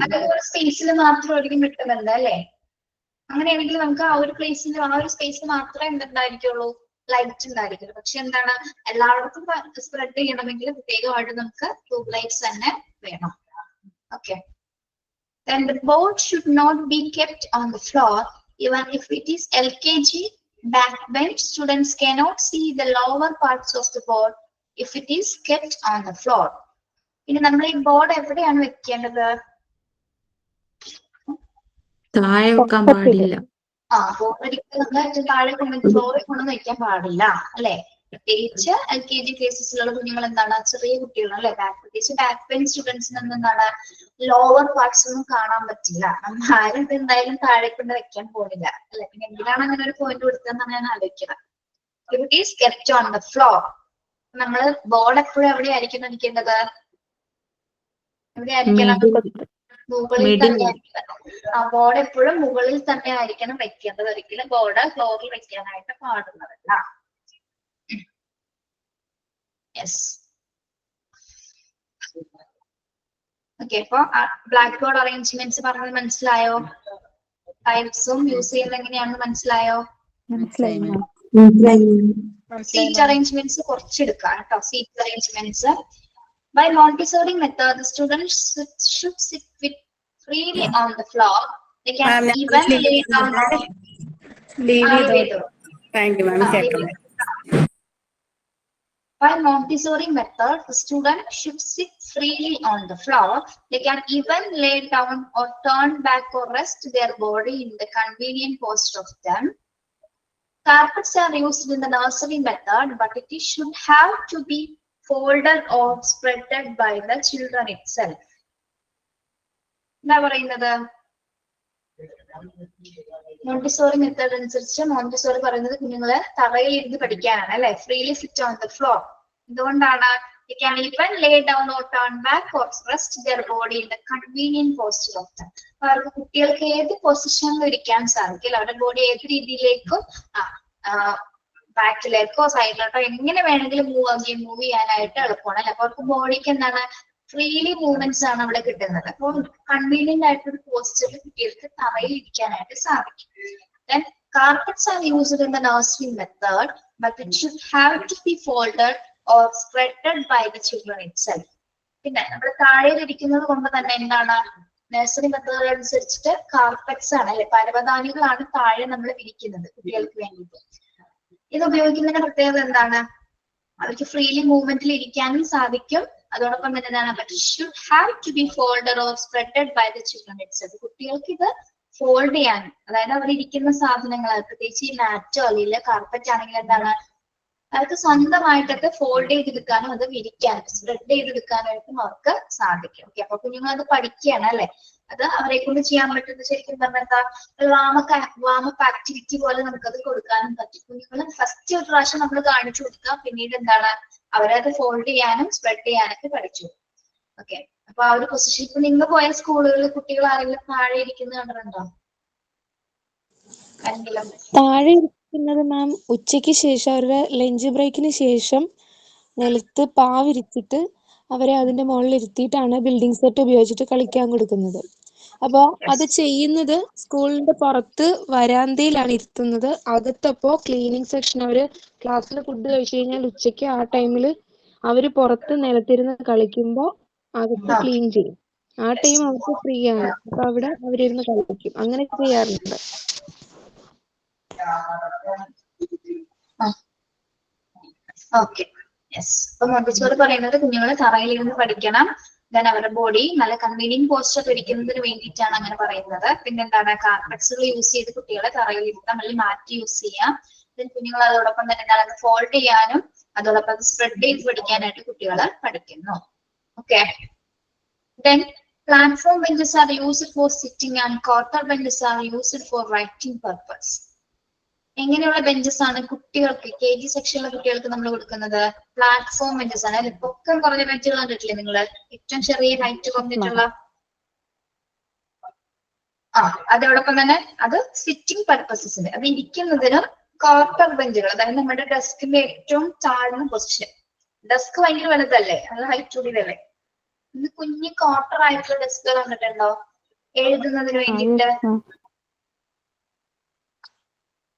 അത് ഒരു സ്പേസിൽ മാത്രമായിരിക്കും കിട്ടുന്നത് അല്ലേ? അങ്ങനെയാണെങ്കിൽ നമുക്ക് ആ ഒരു പ്ലേസിൽ, ആ ഒരു സ്പേസിൽ മാത്രമേ എന്തുണ്ടായിരിക്കുള്ളൂ, ലൈറ്റ് ഉണ്ടായിരിക്കുള്ളൂ. പക്ഷെ എന്താണ്, എല്ലായിടത്തും സ്പ്രെഡ് ചെയ്യണമെങ്കിൽ പ്രത്യേകമായിട്ട് നമുക്ക് ട്യൂബ് ലൈറ്റ്സ് തന്നെ വേണം. Okay. Then the board should not be kept on the floor. Even if it is LKG backbench, students cannot see the lower parts of the board if it is kept on the floor. ഇനി നമ്മൾ ഈ board എവിടെയാണ് വെക്കേണ്ടത്? താഴെ വെക്കാൻ പാടില്ല. Board ഒരിക്കലും നമ്മൾ താഴെ ഫ്ലോറിൽ കൊണ്ടൊന്നും വെക്കാൻ പാടില്ല അല്ലെ? പ്രത്യേകിച്ച് LKG കേസസിലുള്ള കുഞ്ഞുങ്ങൾ എന്താണ്, ചെറിയ കുട്ടികളല്ലേ, പ്രത്യേകിച്ച് ബാക്ക് പെയിൻ സ്റ്റുഡൻസിനൊന്നും എന്താണ്, ലോവർ പാർട്സ് ഒന്നും കാണാൻ പറ്റില്ല. നമ്മൾ ആരും ഇത് എന്തായാലും താഴെ കൊണ്ട് വെക്കാൻ പോണില്ല അല്ലെ? പിന്നെ എന്തിനാണ് അങ്ങനെ ഒരു പോയിന്റ് കൊടുത്തതെന്നാണ് ഞാൻ ആലോചിക്കുന്നത്. It is kept on the floor. നമ്മൾ ബോർഡ് എപ്പോഴും എവിടെയായിരിക്കും വെക്കേണ്ടത്? എവിടെയായിരിക്കണം? മുകളിൽ തന്നെ ആയിരിക്കണം. ബോർഡ് എപ്പോഴും മുകളിൽ തന്നെ ആയിരിക്കണം വെക്കേണ്ടത്. ഒരിക്കലും ബോർഡ് ഫ്ലോറിൽ വെക്കാനായിട്ട് പാടുന്നതല്ല. യെസ്. ഓക്കെ, അപ്പൊ ബ്ലാക്ക് ബോർഡ് അറേഞ്ച്മെന്റ്സ് പറഞ്ഞത് മനസ്സിലായോ? ടൈപ്സും യൂസ് ചെയ്യുന്നത് എങ്ങനെയാണെന്ന് മനസ്സിലായോ? സീറ്റ് അറേഞ്ച്മെന്റ്സ് കുറച്ചെടുക്കാം കേട്ടോ. Seat arrangements by Montessori method, the students should sit with freely on the floor. They can even lay down. Thank you, ma'am. By Montessori method, the student should sit freely on the floor. They can even lay down or turn back or rest their body in the convenient posture of them. Carpets are used in the nursery method, but it should have to be folded or spreaded by the children itself. എന്താ പറയുന്നത്? Montessori method അനുസരിച്ച് Montessori പറയുന്നത് കുഞ്ഞുങ്ങളെ തറയിൽ ഇരുന്ന് പഠിക്കാനാണ് അല്ലെ? Freely sit on the floor. എന്തുകൊണ്ടാണ്? They can even lay down or turn back or rest their body in the convenient posture of them. അവർക്ക് കുട്ടികൾക്ക് ഏത് പൊസിഷനിലും ഇരിക്കാൻ സാധിക്കില്ല. അവരുടെ ബോഡി ഏത് രീതിയിലേക്കും ബാക്കിലേക്കോ സൈഡിലോട്ടോ എങ്ങനെ വേണമെങ്കിലും മൂവ് ചെയ്യാനായിട്ട് എളുപ്പമാണ് അല്ലെ? അപ്പൊ അവർക്ക് ബോഡിക്ക് എന്താണ്, ഫ്രീലി മൂവ്മെന്റ്സ് ആണ് അവിടെ കിട്ടുന്നത്. അപ്പൊ കൺവീനിയന്റ് ആയിട്ടൊരു പോസ്റ്ററിൽ കുട്ടികൾക്ക് തറയിൽ ഇരിക്കാനായിട്ട് സാധിക്കും. Then carpets are used in the nursery method, but it should have to be folded or spreaded by the children itself. പിന്നെ നമ്മൾ താഴെ ഇരിക്കുന്നത് കൊണ്ട് തന്നെ എന്താണ്, നഴ്സറി മെത്തേഡ് അനുസരിച്ചിട്ട് കാർപ്പറ്റ്സ് ആണ് അല്ലെ, പരവതാനികളാണ് താഴെ നമ്മൾ വിരിക്കുന്നത് കുട്ടികൾക്ക് വേണ്ടിയിട്ട്. ഇത് ഉപയോഗിക്കുന്നതിന്റെ പ്രത്യേകത എന്താണ്? അവർക്ക് ഫ്രീലി മൂവ്മെന്റിൽ ഇരിക്കാനും സാധിക്കും. അതോടൊപ്പം തന്നെ എന്താണ്, but should have to be folded or spreaded by the children itself. കുട്ടികൾക്ക് ഇത് ഫോൾഡ് ചെയ്യാൻ, അതായത് അവർ ഇരിക്കുന്ന സാധനങ്ങൾ, പ്രത്യേകിച്ച് ഈ മാറ്റോ അല്ലെങ്കിൽ കാർപ്പറ്റ് ആണെങ്കിൽ എന്താണ്, അവർക്ക് സ്വന്തമായിട്ടൊക്കെ ഫോൾഡ് ചെയ്തെടുക്കാനും അത് വിരിക്കാനും സ്പ്രെഡ് ചെയ്തെടുക്കാനായിട്ടും അവർക്ക് സാധിക്കും. ഓക്കെ, അപ്പൊ കുഞ്ഞുങ്ങൾ അത് പഠിക്കുകയാണ് അല്ലെ. അത് അവരെ കൊണ്ട് ചെയ്യാൻ പറ്റുന്നത് ശരിക്കും പറഞ്ഞാൽ എന്താ, വാമപ്പ് ആക്ടിവിറ്റി പോലെ നമുക്കത് കൊടുക്കാനും പറ്റും. കുഞ്ഞുങ്ങൾ ഫസ്റ്റ് ഒരു പ്രാവശ്യം നമ്മൾ കാണിച്ചു കൊടുക്കുക, പിന്നീട് എന്താണ് അവരത് ഫോൾഡ് ചെയ്യാനും സ്പ്രെഡ് ചെയ്യാനൊക്കെ പഠിച്ചു. ഓക്കെ, അപ്പൊ ആ ഒരു പൊസിഷൻ ഇപ്പൊ നിങ്ങൾ പോയ സ്കൂളുകളിൽ കുട്ടികൾ ആരെങ്കിലും താഴെ ഇരിക്കുന്നത് കണ്ടിട്ടുണ്ടോ? ആരെങ്കിലും താഴെ ഇരിക്കുന്നത് മാം ഉച്ചയ്ക്ക് ശേഷം അവരുടെ ലഞ്ച് ബ്രേക്കിന് ശേഷം നിലത്ത് പാവിരിച്ചിട്ട് അവരെ അതിന്റെ മുകളിൽ ഇരുത്തിയിട്ടാണ് ബിൽഡിംഗ് സെറ്റ് ഉപയോഗിച്ചിട്ട് കളിക്കാൻ കൊടുക്കുന്നത്. അപ്പോൾ അത് ചെയ്യുന്നത് സ്കൂളിന്റെ പുറത്ത് വരാന്തയിലാണ് ഇരുത്തുന്നത്. അകത്തപ്പോ ക്ലീനിങ് സെക്ഷൻ അവര് ക്ലാസ്സിൽ ഫുഡ് കഴിച്ചു കഴിഞ്ഞാൽ ഉച്ചയ്ക്ക് ആ ടൈമിൽ അവര് പുറത്ത് നിലത്തിരുന്ന് കളിക്കുമ്പോൾ അകത്ത് ക്ലീൻ ചെയ്യും. ആ ടൈം അവർക്ക് ഫ്രീ ആണ്, അപ്പൊ അവിടെ അവരിരുന്ന് കളിക്കും. അങ്ങനെ ചെയ്യാറുണ്ട്. Okay, yes. അപ്പൊ മോണ്ടിസോറി പറയുന്നത് കുഞ്ഞുങ്ങൾ തറയിലിരുന്ന് പഠിക്കണം. ദെൻ അവരുടെ ബോഡി നല്ല കൺവീനിയന്റ് പോസ്റ്റർ ഇരിക്കുന്നതിന് വേണ്ടിയിട്ടാണ് അങ്ങനെ പറയുന്നത്. പിന്നെ എന്താണ്, കാർപ്പറ്റ്സുകൾ യൂസ് ചെയ്ത് കുട്ടികളെ തറയിൽ ഇരുത്താം, അല്ലെങ്കിൽ മാറ്റി യൂസ് ചെയ്യാം. ദെൻ കുഞ്ഞുങ്ങൾ അതോടൊപ്പം തന്നെ എന്താണ് ഫോൾഡ് ചെയ്യാനും അതോടൊപ്പം അത് സ്പ്രെഡ് ചെയ്ത് പഠിക്കാനായിട്ട് കുട്ടികൾ പഠിക്കുന്നു. Okay, then platform benches are used for sitting and quarter benches are used for writing purpose. എങ്ങനെയുള്ള ബെഞ്ചസ് ആണ് കുട്ടികൾക്ക് KG സെക്ഷനിലെ കുട്ടികൾക്ക് നമ്മൾ കൊടുക്കുന്നത്? പ്ലാറ്റ്ഫോം ബെഞ്ചസ് ആണ് അല്ലെ. പൊക്കം കുറഞ്ഞ ബെഞ്ചുകൾ കണ്ടിട്ടില്ലേ നിങ്ങള്? ഏറ്റവും ചെറിയ ഹൈറ്റ് കുറഞ്ഞിട്ടുള്ള. അതോടൊപ്പം തന്നെ അത് സിറ്റിംഗ് പർപ്പസസിന്, അത് ഇരിക്കുന്നതിനും കോർട്ടർ ബെഞ്ചുകൾ, അതായത് നമ്മുടെ ഡെസ്കിന്റെ ഏറ്റവും താഴ്ന്ന പൊസിഷൻ. ഡെസ്ക് ഭയങ്കര വലുതല്ലേ, അത് ഹൈറ്റ് കൂടിയതല്ലേ. ഇത് കുഞ്ഞു കോർട്ടർ ആയിട്ടുള്ള ഡെസ്കുകൾ കണ്ടിട്ടുണ്ടോ എഴുതുന്നതിന് വേണ്ടിയിട്ട്?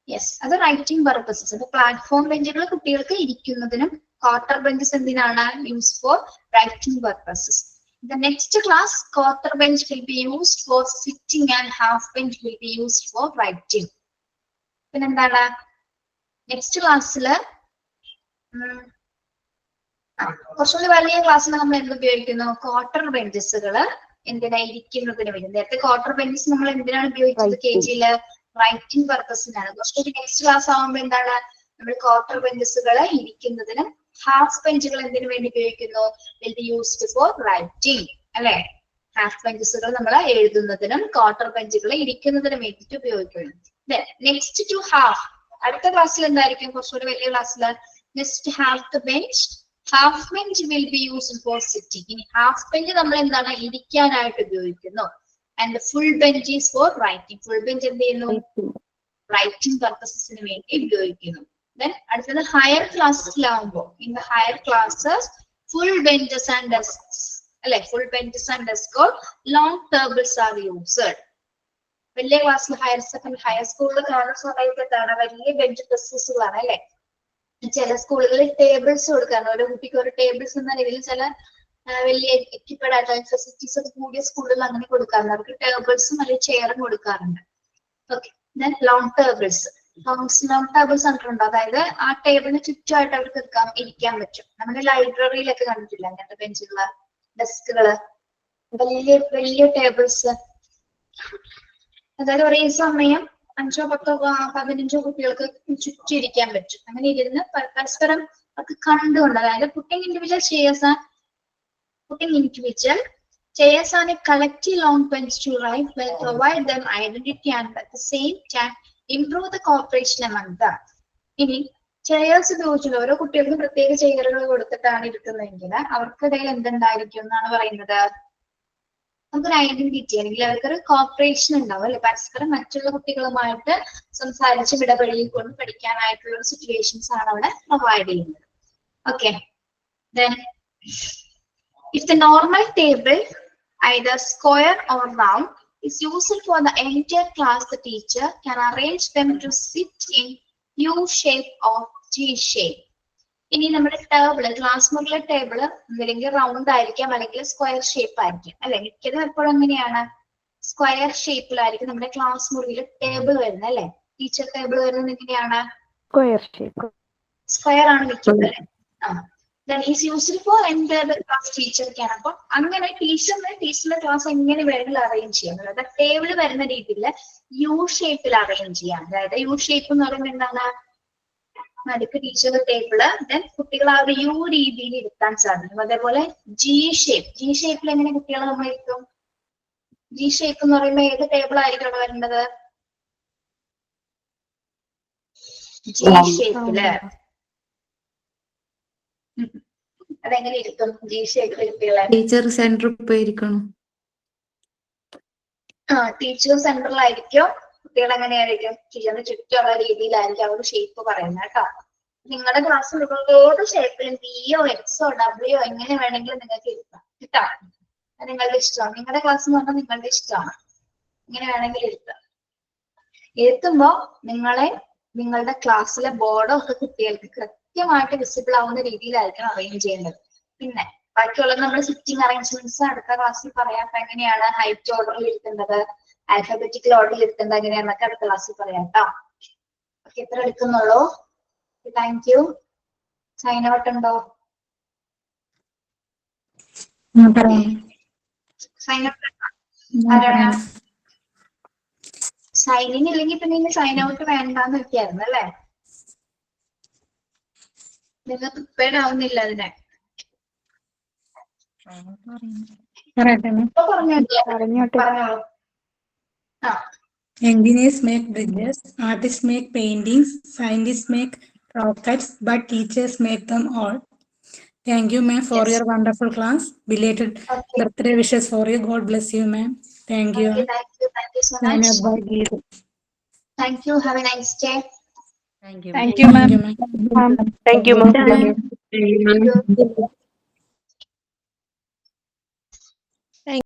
യെസ്, അത് റൈറ്റിംഗ് പർപ്പസസ്. അപ്പൊ പ്ലാറ്റ്ഫോം ബെഞ്ചുകൾ കുട്ടികൾക്ക് ഇരിക്കുന്നതിനും, ക്വാർട്ടർ ബെഞ്ചസ് എന്തിനാണ്? Use for writing purposes. The next class, quarter bench will be used for sitting and half bench will be used for writing. പിന്നെ എന്താണ് നെക്സ്റ്റ് ക്ലാസ്സില് കുറച്ചുകൂടി വലിയ ക്ലാസ്സിൽ നമ്മൾ എന്ത് ഉപയോഗിക്കുന്നു? ക്വാർട്ടർ ബെഞ്ചസുകള് എന്തിനാ ഇരിക്കുന്നതിന് വേണ്ടി. നേരത്തെ ക്വാർട്ടർ ബെഞ്ചസ് നമ്മൾ എന്തിനാണ് ഉപയോഗിച്ചത് KGയില്? റൈറ്റിംഗ് പർപ്പസിനാണ്. കുറച്ചുകൂടി നെക്സ്റ്റ് ക്ലാസ് ആകുമ്പോൾ എന്താണ് നമ്മൾ ക്വാർട്ടർ ബെഞ്ചസുകള് ഇരിക്കുന്നതിനും ഹാഫ് ബെഞ്ചുകൾ എന്തിനു വേണ്ടി ഉപയോഗിക്കുന്നു? Will be used four writing അല്ലെ. ഹാഫ് ബെഞ്ചസുകൾ നമ്മൾ എഴുതുന്നതിനും ക്വാർട്ടർ ബെഞ്ചുകൾ ഇരിക്കുന്നതിനും വേണ്ടിയിട്ട് ഉപയോഗിക്കുന്നു. നെക്സ്റ്റ് ടു ഹാഫ്, അടുത്ത ക്ലാസ്സിൽ എന്തായിരിക്കും? കുറച്ചുകൂടി വലിയ ക്ലാസ്സിൽ next half bench. Half bench will be used for sitting. ഇനി ഹാഫ് ബെഞ്ച് നമ്മൾ എന്താണ് ഇരിക്കാനായിട്ട് ഉപയോഗിക്കുന്നു. And full bench is for writing. Full bench എന്ത് ചെയ്യുന്നു? റൈറ്റിംഗ് പർപ്പസസിന് വേണ്ടി ഉപയോഗിക്കുന്നു. Then അടുത്തത് ഹയർ ക്ലാസ്സിലാവുമ്പോൾ in the higher classes full benches and desk അല്ലെ. Full benches and desk or long tables are used. വലിയ ക്ലാസ്സിൽ ഹയർ സ്കൂളിൽ കാണുന്ന സമയത്താണ് വലിയ ബെഞ്ച് ഡെസ്കുകളാണ് അല്ലെ. ചില സ്കൂളുകളിൽ ടേബിൾസ് കൊടുക്കാറുണ്ട്. ഓരോ കുട്ടിക്ക് ഒരു ടേബിൾസ് എന്ന രീതിയിൽ ചില വലിയ എക്യുപ്പഡ് ആയിട്ടുള്ള ഫെസിലിറ്റീസ് ഒക്കെ കൂടിയ സ്കൂളുകളിൽ അങ്ങനെ കൊടുക്കാറുണ്ട്. അവർക്ക് ടേബിൾസും അല്ലെങ്കിൽ ചെയറും കൊടുക്കാറുണ്ട്. Okay, then long tables. Long tables കണ്ടിട്ടുണ്ടോ? അതായത് ആ ടേബിളിന് ചുറ്റുമായിട്ട് അവർക്ക് ഇരിക്കാൻ പറ്റും. നമ്മുടെ ലൈബ്രറിയിലൊക്കെ കണ്ടിട്ടില്ല അങ്ങനത്തെ ബെഞ്ചുകള്, ഡെസ്കുകള്, വലിയ വലിയ ടേബിൾസ്. അതായത് ഒരേ സമയം 5 10 15 കുട്ടികൾക്ക് ചുറ്റിരിക്കാൻ പറ്റും. അങ്ങനെ ഇരുന്ന് പരസ്പരം അവർക്ക് കണ്ടുകൊണ്ട്, അതായത് putting individual chairs are a collective long bench to write will provide them identity and at the same time improve the cooperation among them. ഇനി ചെയർസ് ഉപയോഗിച്ചുള്ള ഓരോ കുട്ടികൾക്കും പ്രത്യേക ചെയറുകൾ കൊടുത്തിട്ടാണ് ഇരിക്കുന്നതെങ്കിൽ അവർക്കിടയിൽ എന്തുണ്ടായിരിക്കും എന്നാണ് പറയുന്നത്? നമുക്കൊരു ഐഡന്റിറ്റി അല്ലെങ്കിൽ അവർക്കൊരു കോപ്പറേഷൻ ഉണ്ടാവും അല്ലെ. പരസ്പരം മറ്റുള്ള കുട്ടികളുമായിട്ട് സംസാരിച്ച് ഇടപെടലിൽ കൊണ്ട് പഠിക്കാനായിട്ടുള്ള ഒരു സിറ്റുവേഷൻസ് ആണ് അവിടെ പ്രൊവൈഡ് ചെയ്യുന്നത്. Okay, then if the normal table either square or round is used for the entire class, the teacher can arrange them to sit in U shape or G shape. ഇനി നമ്മുടെ table, class മുറിയിലെ table അല്ലെങ്കിൽ round ആയിരിക്കാം അല്ലെങ്കിൽ square shape ആയിരിക്കും അല്ലെ. മിക്കതും എപ്പോഴും എങ്ങനെയാണ്? സ്ക്വയർ ഷേപ്പിലായിരിക്കും നമ്മുടെ ക്ലാസ് മുറിയിൽ ടേബിൾ വരുന്നത് അല്ലെ. ടീച്ചർ ടേബിൾ വരുന്നത് എങ്ങനെയാണ്? Square shape. സ്ക്വയർ ആണ് മിക്കത്. Then is used for entire class teacher can. അപ്പൊ അങ്ങനെ ടീച്ചറിന്റെ ക്ലാസ് എങ്ങനെ വേണമെങ്കിൽ അറേഞ്ച് ചെയ്യാം. അതായത് ടേബിൾ വരുന്ന രീതിയിൽ യു ഷേപ്പിൽ അറേഞ്ച് ചെയ്യാം. അതായത് യു ഷേപ്പ് എന്ന് പറയുന്നത് എന്താണ്? നടുക്ക് ടീച്ചർ ടേബിള്, ദെൻ കുട്ടികൾ ആ ഒരു യു രീതിയിൽ ഇരുത്താൻ സാധിക്കും. അതേപോലെ ജി ഷേപ്പിൽ എങ്ങനെ കുട്ടികളെ നമ്മൾ ഇരുത്തും? ജി ഷേപ്പ് എന്ന് പറയുമ്പോൾ ഏത് ടേബിൾ ആയിരിക്കും അവിടെ വരേണ്ടത്? ജി ഷേപ്പില് അതെങ്ങനെ ഇരുത്തും? ജി ഷേപ്പിൽ കുട്ടികളെ ടീച്ചർ സെന്ററിൽ പോയിരിക്കണം. ടീച്ചർ സെന്ററിലായിരിക്കും. കുട്ടികൾ എങ്ങനെയായിരിക്കും? ടീച്ചറിന് ചുറ്റുമുള്ള രീതിയിലായിരിക്കും അവർ ഷേപ്പ് പറയുന്നത് കേട്ടോ. നിങ്ങളുടെ ക്ലാസ്സിൽ ഏത് ഷേപ്പിലും പിയോ എക്സോ ഡബ്ല്യോ എങ്ങനെ വേണമെങ്കിലും നിങ്ങൾക്ക് ഇരുത്താം കേട്ടോ. അത് നിങ്ങളുടെ ഇഷ്ടമാണ്. നിങ്ങളുടെ ക്ലാസ് എന്ന് പറഞ്ഞാൽ നിങ്ങളുടെ ഇഷ്ടമാണ്. ഇങ്ങനെ വേണമെങ്കിൽ ഇരുത്താം. ഇരുത്തുമ്പോ നിങ്ങളുടെ ക്ലാസ്സിലെ ബോർഡോ ഒക്കെ കുട്ടികൾക്ക് കൃത്യമായിട്ട് വിസിബിൾ ആവുന്ന രീതിയിലായിരിക്കും അറേഞ്ച് ചെയ്യേണ്ടത്. പിന്നെ ബാക്കിയുള്ളത് നമ്മൾ സിറ്റിംഗ് അറേഞ്ച്മെന്റ്സ് അടുത്ത ക്ലാസ്സിൽ പറയാം. അപ്പൊ എങ്ങനെയാണ് ഹൈറ്റ് ഓർഡറിൽ ഇരുത്തേണ്ടത്, ആൽഫബറ്റിക്കൽ ഓർഡറിൽ ഇരുത്തേണ്ടത് എങ്ങനെയാണെന്നൊക്കെ അടുത്ത ക്ലാസ്സിൽ പറയാം കേട്ടോ. ഓക്കെ, എത്ര എടുക്കുന്നുള്ളൂ? Thank you. സൈൻ ഔട്ട് ഉണ്ടോ? സൈൻ ഔട്ട് ആരാണ്? സൈനിങ് ഇല്ലെങ്കിൽ പിന്നെ ഇനി സൈൻ ഔട്ട് വേണ്ടാന്ന് വെക്കായിരുന്നു അല്ലേ? നിങ്ങൾ പ്രിപ്പയർഡ് ആവുന്നില്ല അതിനെ. പറഞ്ഞോളൂ. Engineers make bridges, artists make paintings, scientists make rockets, but teachers make them all. Thank you, ma'am, for your wonderful class. Belated birthday wishes for you. God bless you, ma'am. Thank you. Thank you so much. Thank you. Have a nice day. Thank you. Thank you, ma'am. Thank you, ma'am. Thank you, ma'am.